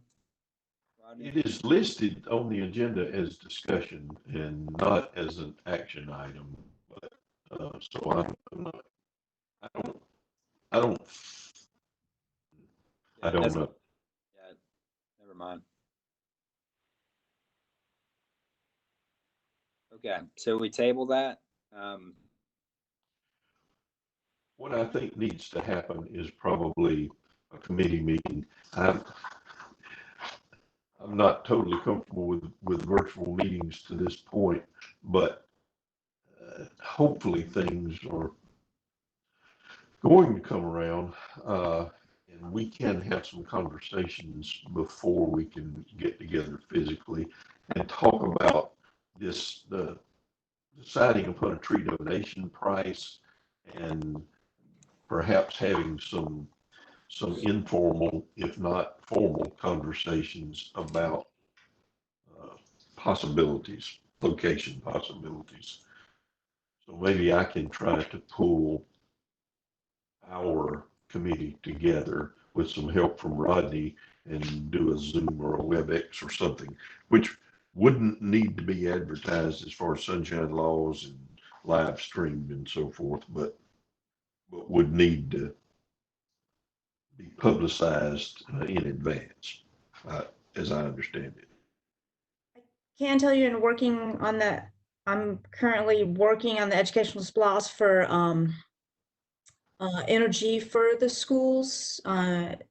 Speaker 3: Rodney?
Speaker 7: It is listed on the agenda as discussion and not as an action item. But, so I'm not, I don't know.
Speaker 3: Yeah, never mind. Okay, so we table that.
Speaker 7: What I think needs to happen is probably a committee meeting. I'm not totally comfortable with virtual meetings to this point, but hopefully things are going to come around, and we can have some conversations before we can get together physically and talk about this, deciding upon a tree donation price and perhaps having some informal, if not formal, conversations about possibilities, location possibilities. So maybe I can try to pull our committee together with some help from Rodney and do a Zoom or a WebEx or something, which wouldn't need to be advertised as far as sunshine laws and live streamed and so forth, but would need to be publicized in advance, as I understand it.
Speaker 11: Can tell you in working on that, I'm currently working on the educational splosh for energy for the schools, working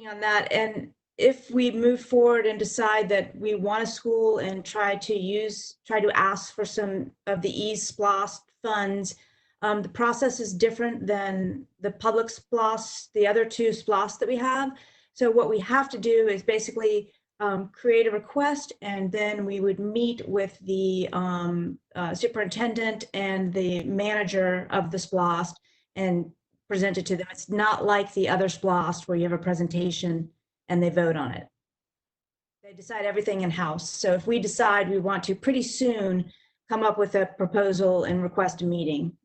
Speaker 11: on that. And if we move forward and decide that we want a school and try to ask for some of the splosh funds, the process is different than the public splosh, the other two splosh that we have. So what we have to do is basically create a request, and then we would meet with the superintendent and the manager of the splosh and present it to them. It's not like the other splosh where you have a presentation and they vote on it. They decide everything in-house. So if we decide we want to pretty soon come up with a proposal and request a meeting,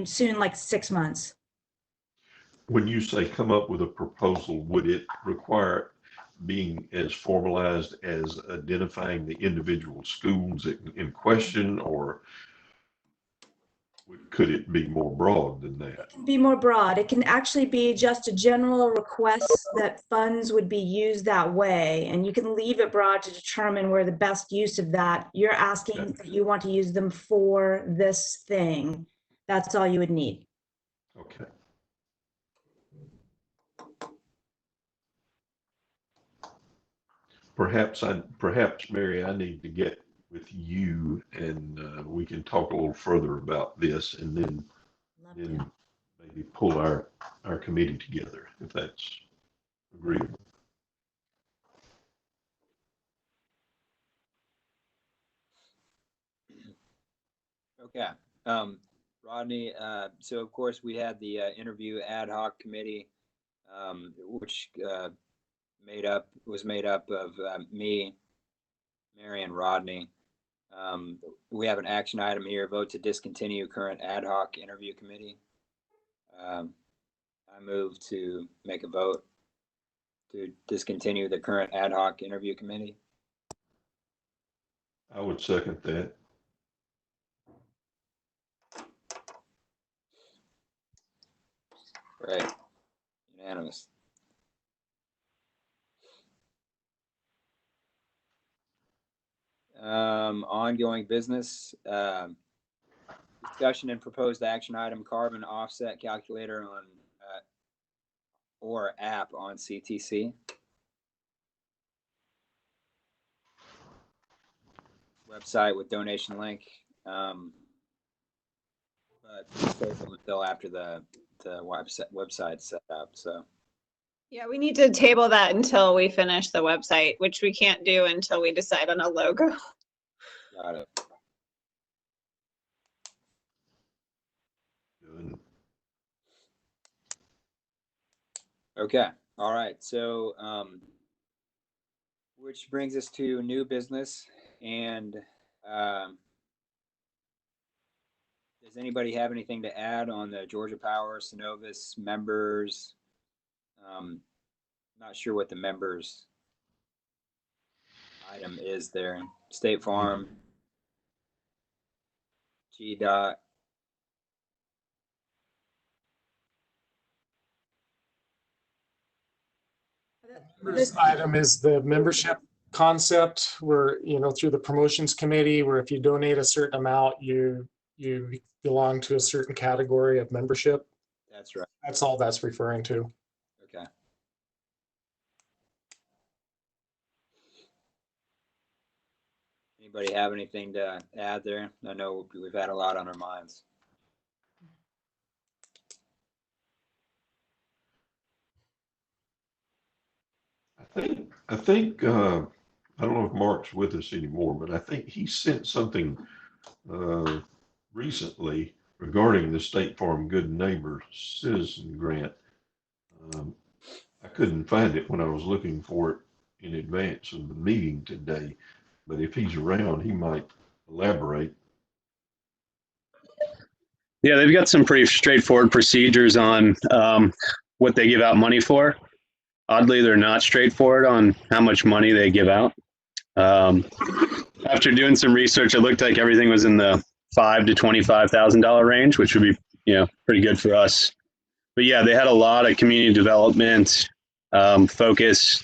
Speaker 11: soon, like 6 months.
Speaker 7: When you say come up with a proposal, would it require being as formalized as identifying the individual schools in question, or could it be more broad than that?
Speaker 11: It can be more broad. It can actually be just a general request that funds would be used that way, and you can leave it broad to determine where the best use of that. You're asking that you want to use them for this thing. That's all you would need.
Speaker 7: Okay. Perhaps Mary, I need to get with you and we can talk a little further about this, and then maybe pull our committee together if that's agreeable.
Speaker 3: Okay. Rodney, so of course we had the interview ad hoc committee, which was made up of me, Mary, and Rodney. We have an action item here: vote to discontinue current ad hoc interview committee. I move to make a vote to discontinue the current ad hoc interview committee.
Speaker 7: I would second that.
Speaker 3: Right. Unanimous. Ongoing business, discussion and proposed action item: carbon offset calculator on or app on CTC. Website with donation link But until after the website's set up. So
Speaker 18: Yeah, we need to table that until we finish the website, which we can't do until we decide on a logo.
Speaker 3: got it.
Speaker 7: Good.
Speaker 3: Okay. All right. So, which brings us to new business. And does anybody have anything to add on the Georgia Power Synovus members? Not sure what the members item is there. State Farm, GDOT.
Speaker 6: This item is the membership concept where, through the promotions committee, where if you donate a certain amount, you belong to a certain category of membership.
Speaker 3: That's right.
Speaker 6: That's all that's referring to.
Speaker 3: Okay. Anybody have anything to add there? I know we've had a lot on our minds.
Speaker 7: I think I don't know if Mark's with us anymore, but I think he sent something recently regarding the State Farm Good Neighbor Citizen Grant. I couldn't find it when I was looking for it in advance of the meeting today, but if he's around, he might elaborate.
Speaker 10: Yeah, they've got some pretty straightforward procedures on what they give out money for. Oddly, they're not straightforward on how much money they give out. After doing some research, it looked like everything was in the $5,000 to $25,000 range, which would be, pretty good for us. But yeah, they had a lot of community development focus.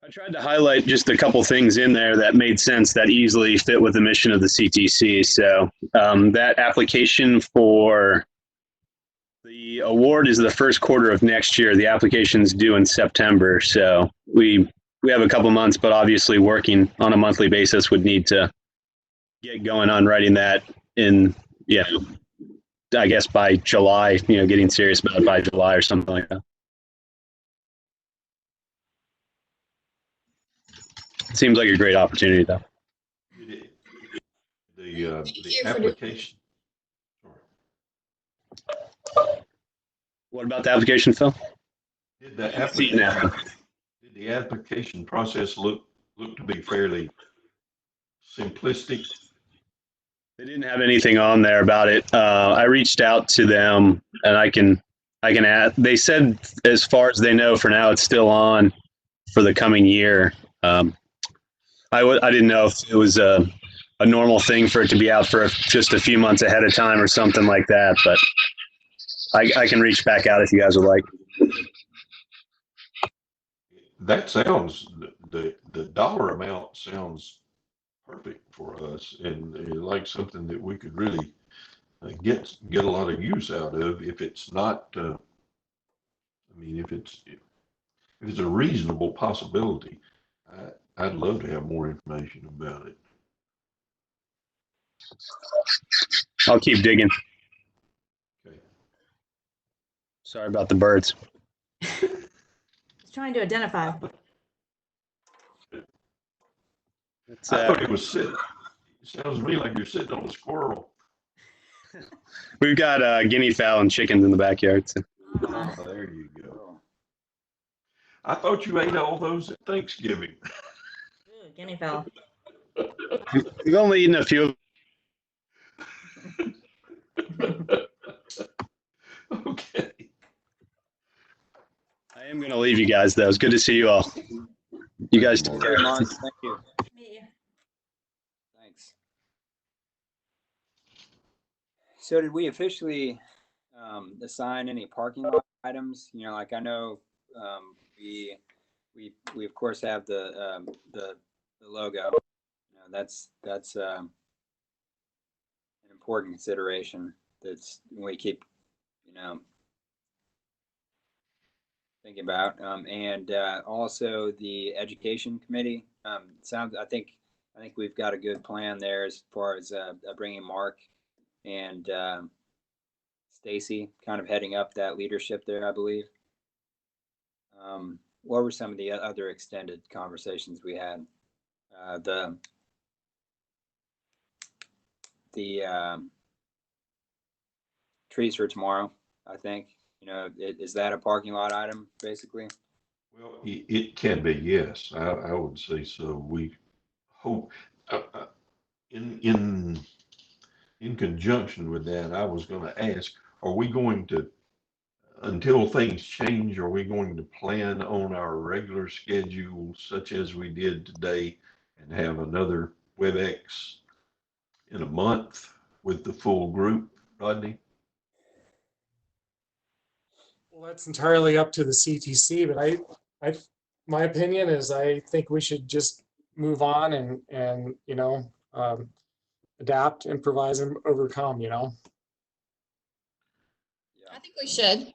Speaker 10: I tried to highlight just a couple things in there that made sense, that easily fit with the mission of the CTC. So that application for the award is the first quarter of next year. The application's due in September. So we have a couple months, but obviously working on a monthly basis would need to get going on writing that in, I guess by July, getting serious about it by July or something like that. Seems like a great opportunity, though.
Speaker 7: The application.
Speaker 10: What about the application, Phil?
Speaker 7: Did the application process look to be fairly simplistic?
Speaker 10: They didn't have anything on there about it. I reached out to them, and I can add. They said, as far as they know, for now, it's still on for the coming year. I didn't know if it was a normal thing for it to be out for just a few months ahead of time or something like that, but I can reach back out if you guys would like.
Speaker 7: That sounds, the dollar amount sounds perfect for us, and like something that we could really get a lot of use out of. If it's not, if it's a reasonable possibility, I'd love to have more information about it.
Speaker 10: I'll keep digging.
Speaker 7: Okay.
Speaker 10: Sorry about the birds.
Speaker 11: Trying to identify.
Speaker 7: I thought it was sitting. It sounds to me like you're sitting on a squirrel.
Speaker 10: We've got guinea fowl and chickens in the backyard. So.
Speaker 7: Oh, there you go. I thought you ate all those at Thanksgiving.
Speaker 11: Ooh, guinea fowl.
Speaker 10: We've only eaten a few.
Speaker 7: Okay.
Speaker 10: I am going to leave you guys, though. It's good to see you all. You guys take care.
Speaker 3: Thank you. Thanks. So did we officially assign any parking lot items? Like I know we of course have the logo. That's an important consideration. That's we keep thinking about, and also the education committee. I think I think we've got a good plan there as far as bringing Mark and Stacy kind of heading up that leadership there, I believe. What were some of the other extended conversations we had? The trees for tomorrow, I think. You know, is that a parking lot item, basically?
Speaker 7: Well, it can be, yes. I would say so. We hope, in conjunction with that, I was going to ask, are we going to, until things change, are we going to plan on our regular schedule such as we did today and have another WebEx in a month with the full group, Rodney?
Speaker 6: Well, that's entirely up to the CTC, but my opinion is I think we should just move on and adapt, improvise, and overcome,
Speaker 19: I think we should.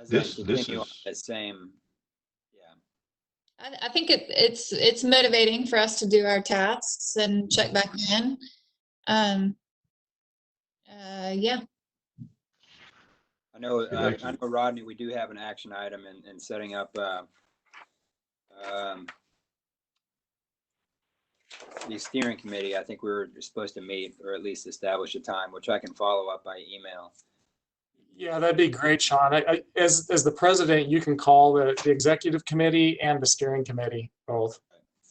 Speaker 7: This
Speaker 3: continue on
Speaker 7: is
Speaker 3: the same.
Speaker 19: I think it's motivating for us to do our tasks and check back in. Yeah.
Speaker 3: I know, Rodney, we do have an action item in setting up the steering committee. I think we were supposed to meet or at least establish a time, which I can follow up by email.
Speaker 6: Yeah, that'd be great, Sean. As the president, you can call the executive committee and the steering committee both.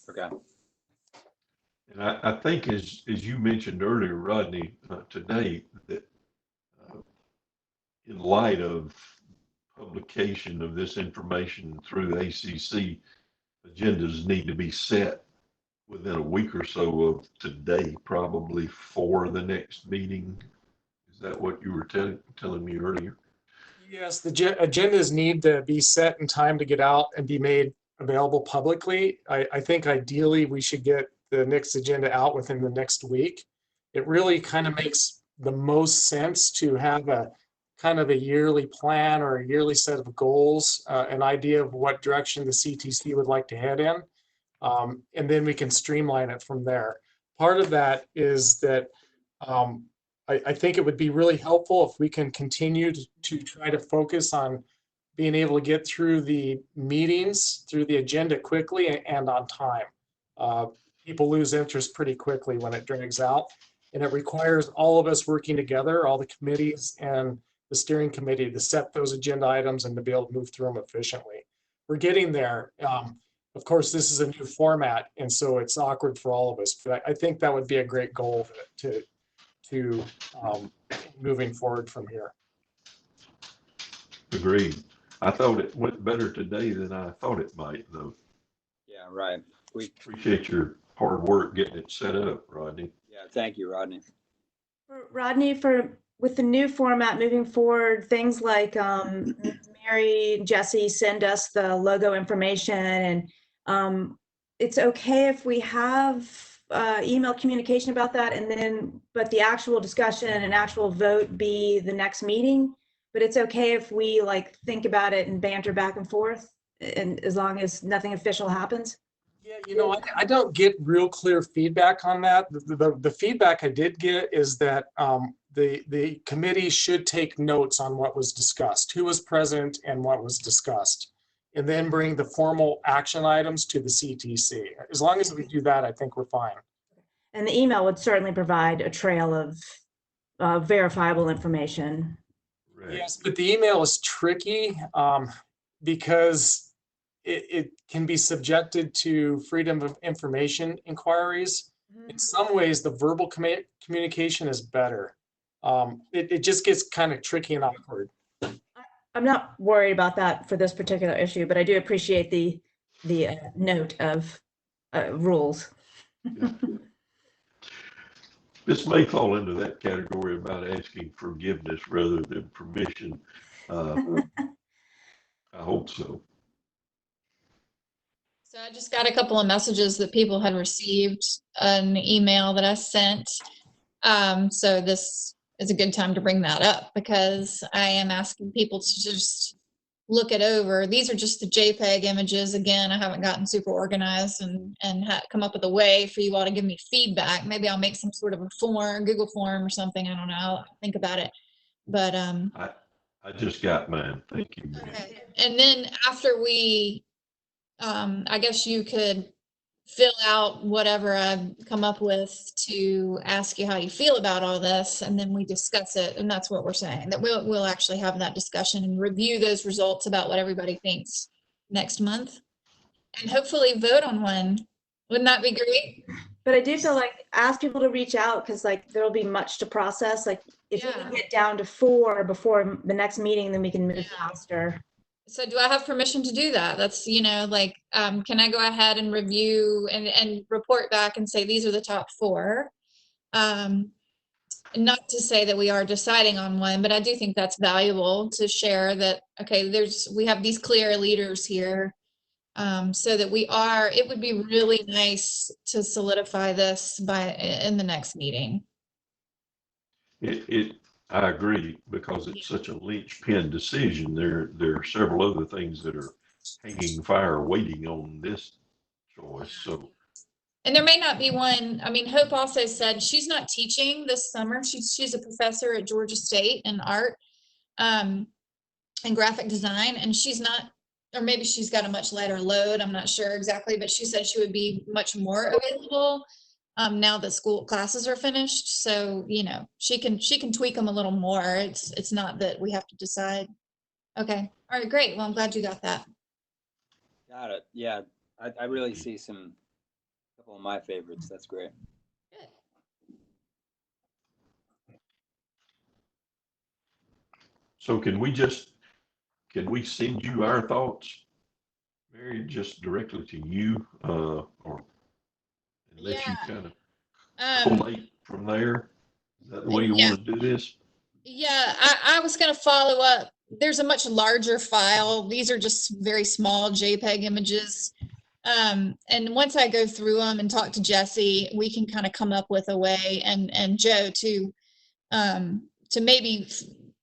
Speaker 3: Okay.
Speaker 7: And I think as you mentioned earlier, Rodney, today, that in light of publication of this information through the ACC, agendas need to be set within a week or so of today, probably for the next meeting. Is that what you were telling me earlier?
Speaker 6: Yes, the agendas need to be set in time to get out and be made available publicly. I think ideally we should get the next agenda out within the next week. It really kind of makes the most sense to have a kind of a yearly plan or a yearly set of goals, an idea of what direction the CTC would like to head in. And then we can streamline it from there. Part of that is that I think it would be really helpful if we can continue to try to focus on being able to get through the meetings, through the agenda quickly and on time. People lose interest pretty quickly when it drags out, and it requires all of us working together, all the committees and the steering committee, to set those agenda items and to be able to move through them efficiently. We're getting there. Of course, this is a new format, and so it's awkward for all of us, but I think that would be a great goal to moving forward from here.
Speaker 7: Agreed. I thought it went better today than I thought it might, though.
Speaker 3: Yeah, right. We
Speaker 7: appreciate your hard work getting it set up, Rodney.
Speaker 3: Yeah, thank you, Rodney.
Speaker 5: Rodney, with the new format moving forward, things like Mary and Jesse send us the logo information, and it's okay if we have email communication about that, and then but the actual discussion and actual vote be the next meeting. But it's okay if we think about it and banter back and forth, and as long as nothing official happens.
Speaker 6: Yeah, I don't get real clear feedback on that. The feedback I did get is that the committee should take notes on what was discussed, who was present and what was discussed, and then bring the formal action items to the CTC. As long as we do that, I think we're fine.
Speaker 5: And the email would certainly provide a trail of verifiable information.
Speaker 7: Right.
Speaker 6: Yes, but the email is tricky because it can be subjected to freedom of information inquiries. In some ways, the verbal communication is better. It just gets kind of tricky and awkward.
Speaker 5: I'm not worried about that for this particular issue, but I do appreciate the note of rules.
Speaker 7: Yeah. This may fall into that category about asking forgiveness rather than permission. I hope so.
Speaker 19: So I just got a couple of messages that people had received an email that I sent. So this is a good time to bring that up because I am asking people to just look it over. These are just the JPEG images. Again, I haven't gotten super organized and come up with a way for you all to give me feedback. Maybe I'll make some sort of a form, Google form or something. I don't know. I'll think about it. But
Speaker 7: I just got mine. Thank you.
Speaker 19: okay. And then after we, I guess you could fill out whatever I've come up with to ask you how you feel about all this, and then we discuss it. And that's what we're saying, that we'll actually have that discussion and review those results about what everybody thinks next month, and hopefully vote on one. Wouldn't that be great?
Speaker 11: But I do feel like ask people to reach out because like there'll be much to process. Like if we can get down to 4 before the next meeting, then we can move faster.
Speaker 19: So do I have permission to do that? That's, you know, like, can I go ahead and review and report back and say, these are the top 4? Not to say that we are deciding on one, but I do think that's valuable to share that, okay, we have these clear leaders here, so that it would be really nice to solidify this in the next meeting.
Speaker 7: I agree, because it's such a linchpin decision. There are several other things that are hanging fire waiting on this choice. So,
Speaker 19: and there may not be one. I mean, Hope also said she's not teaching this summer. She's a professor at Georgia State in art, and graphic design, and she's not, or maybe she's got a much lighter load. I'm not sure exactly, but she said she would be much more available now that school classes are finished. So, you know, she can tweak them a little more. It's not that we have to decide. Okay. All right, great. Well, I'm glad you got that.
Speaker 3: Got it. Yeah. I really see a couple of my favorites. That's great.
Speaker 7: so can we send you our thoughts, Mary, just directly to you, or unless you kind of collate from there? Is that the way you want to do this?
Speaker 19: Yeah, I was going to follow up. There's a much larger file. These are just very small JPEG images. And once I go through them and talk to Jesse, we can kind of come up with a way, and Joe to maybe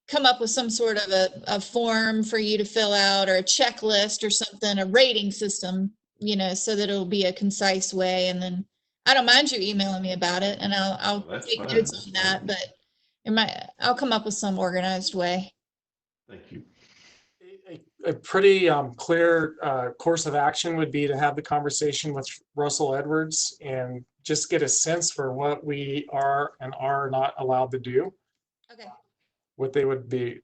Speaker 19: come up with some sort of a form for you to fill out, or a checklist or something, a rating system, you know, so that it'll be a concise way. And then I don't mind you emailing me about it, and I'll take notes on that, but I'll come up with some organized way.
Speaker 7: Thank you.
Speaker 6: A pretty clear course of action would be to have the conversation with Russell Edwards and just get a sense for what we are and are not allowed to do.
Speaker 19: Okay.
Speaker 6: What they would be,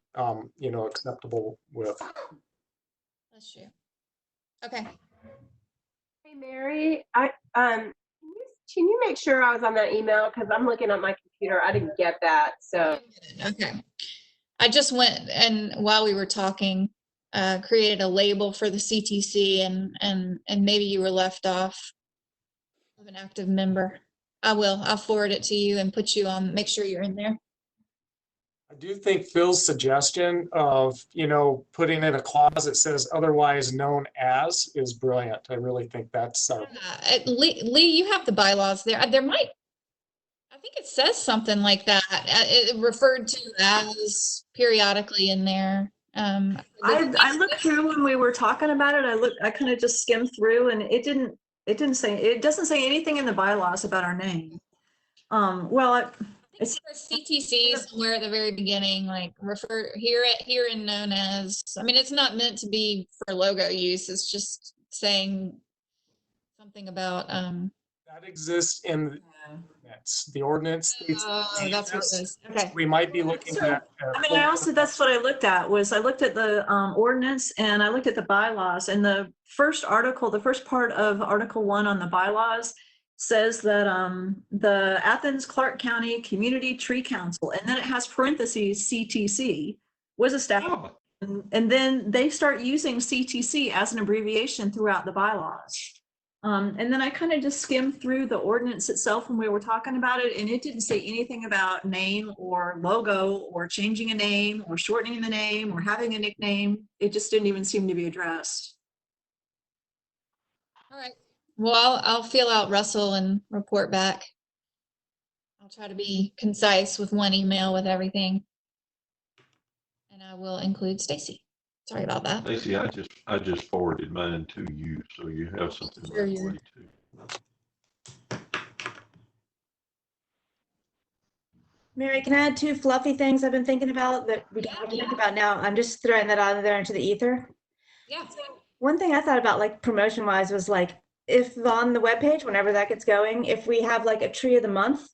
Speaker 6: you know, acceptable with.
Speaker 19: That's true. Okay.
Speaker 9: Hey, Mary, can you make sure I was on that email? Because I'm looking at my computer. I didn't get that. So.
Speaker 19: Okay. I just went, and while we were talking, created a label for the CTC, and maybe you were left off of an active member. I'll forward it to you and put you on, make sure you're in there.
Speaker 6: I do think Phil's suggestion of, you know, putting in a clause that says otherwise known as is brilliant. I really think that's
Speaker 19: Lee, you have the bylaws there. I think it says something like that. It referred to as periodically in there.
Speaker 5: I looked through when we were talking about it. I kind of just skimmed through, and it doesn't say anything in the bylaws about our name. Well,
Speaker 19: it's CTC somewhere at the very beginning, like refer here and known as. I mean, it's not meant to be for logo use. It's just saying something about
Speaker 6: that exists in the ordinance.
Speaker 19: Oh, that's what it is. Okay.
Speaker 6: We might be looking at.
Speaker 5: I mean, that's what I looked at. I looked at the ordinance, and I looked at the bylaws, and the first part of Article 1 on the bylaws says that the Athens-Clarke County Community Tree Council, and then it has parentheses CTC, was established. And then they start using CTC as an abbreviation throughout the bylaws. And then I kind of just skimmed through the ordinance itself when we were talking about it, and it didn't say anything about name or logo or changing a name or shortening the name or having a nickname. It just didn't even seem to be addressed.
Speaker 19: All right. Well, I'll feel out Russell and report back. I'll try to be concise with one email with everything. And I will include Stacy. Sorry about that.
Speaker 7: Stacy, I just forwarded mine to you, so you have something
Speaker 19: Sure
Speaker 7: right
Speaker 19: you-
Speaker 7: away too.
Speaker 11: Mary, can I add 2 fluffy things I've been thinking about that we don't have to think about now? I'm just throwing that out there into the ether.
Speaker 19: Yeah.
Speaker 11: One thing I thought about, like promotion wise, was like if on the webpage, whenever that gets going, if we have like a tree of the month,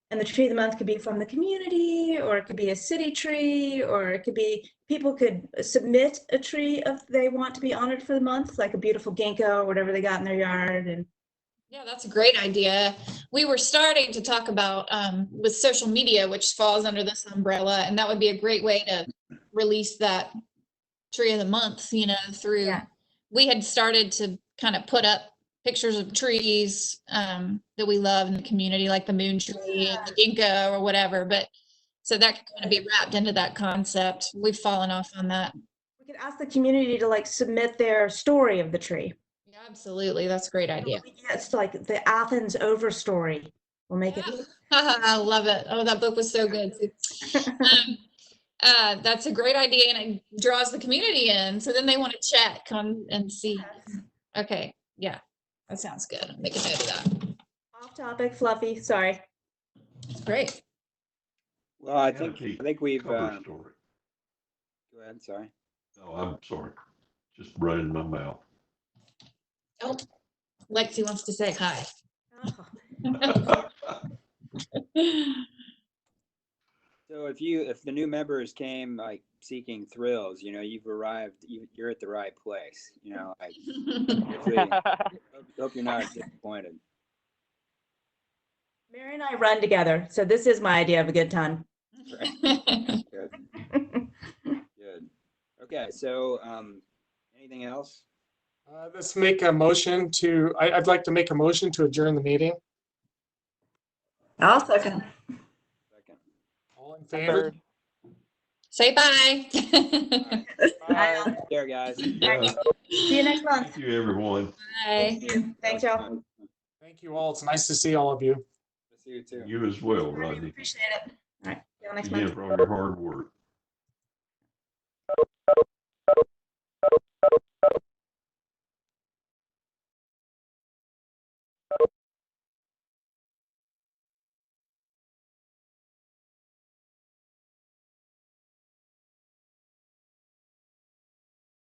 Speaker 11: and the tree of the month could be from the community, or it could be a city tree, or it could be people could submit a tree if they want to be honored for the month, like a beautiful ginkgo or whatever they got in their yard. And
Speaker 19: Yeah, that's a great idea. We were starting to talk about with social media, which falls under this umbrella, and that would be a great way to release that tree of the month, you know, through, we had started to kind of put up pictures of trees that we love in the community, like the moon tree and the ginkgo or whatever. But so that could kind of be wrapped into that concept. We've fallen off on that.
Speaker 11: we could ask the community to like submit their story of the tree.
Speaker 19: Yeah, absolutely. That's a great idea.
Speaker 11: It's like the Athens over story. We'll make it.
Speaker 19: I love it. Oh, that book was so good. That's a great idea, and it draws the community in. So then they want to check on and see. Okay, yeah, that sounds good. I'll make a note of that.
Speaker 11: Off topic, fluffy. Sorry.
Speaker 19: That's great.
Speaker 3: Well, I think we've.
Speaker 7: Cover story.
Speaker 3: Go ahead. Sorry.
Speaker 7: Oh, I'm sorry. Just running my mouth.
Speaker 19: Oh, Lexi wants to say hi.
Speaker 3: So if the new members came like seeking thrills, you know, you've arrived, you're at the right place. You know, like, hope you're not disappointed.
Speaker 11: Mary and I run together, so this is my idea of a good time.
Speaker 3: Good. Good. Okay. So, anything else?
Speaker 6: Let's make a motion to, I'd like to make a motion to adjourn the meeting.
Speaker 11: I'll second.
Speaker 6: All in favor?
Speaker 19: Say bye.
Speaker 3: Bye. Take care, guys.
Speaker 7: Yeah.
Speaker 11: See you next month.
Speaker 7: Thank you, everyone.
Speaker 19: Bye.
Speaker 11: Thank you. Thanks, y'all.
Speaker 6: Thank you all. It's nice to see all of you.
Speaker 3: See you too.
Speaker 7: You as well, Rodney.
Speaker 11: Appreciate it. All right. See you next
Speaker 7: Again,
Speaker 11: month.
Speaker 7: for all your hard work.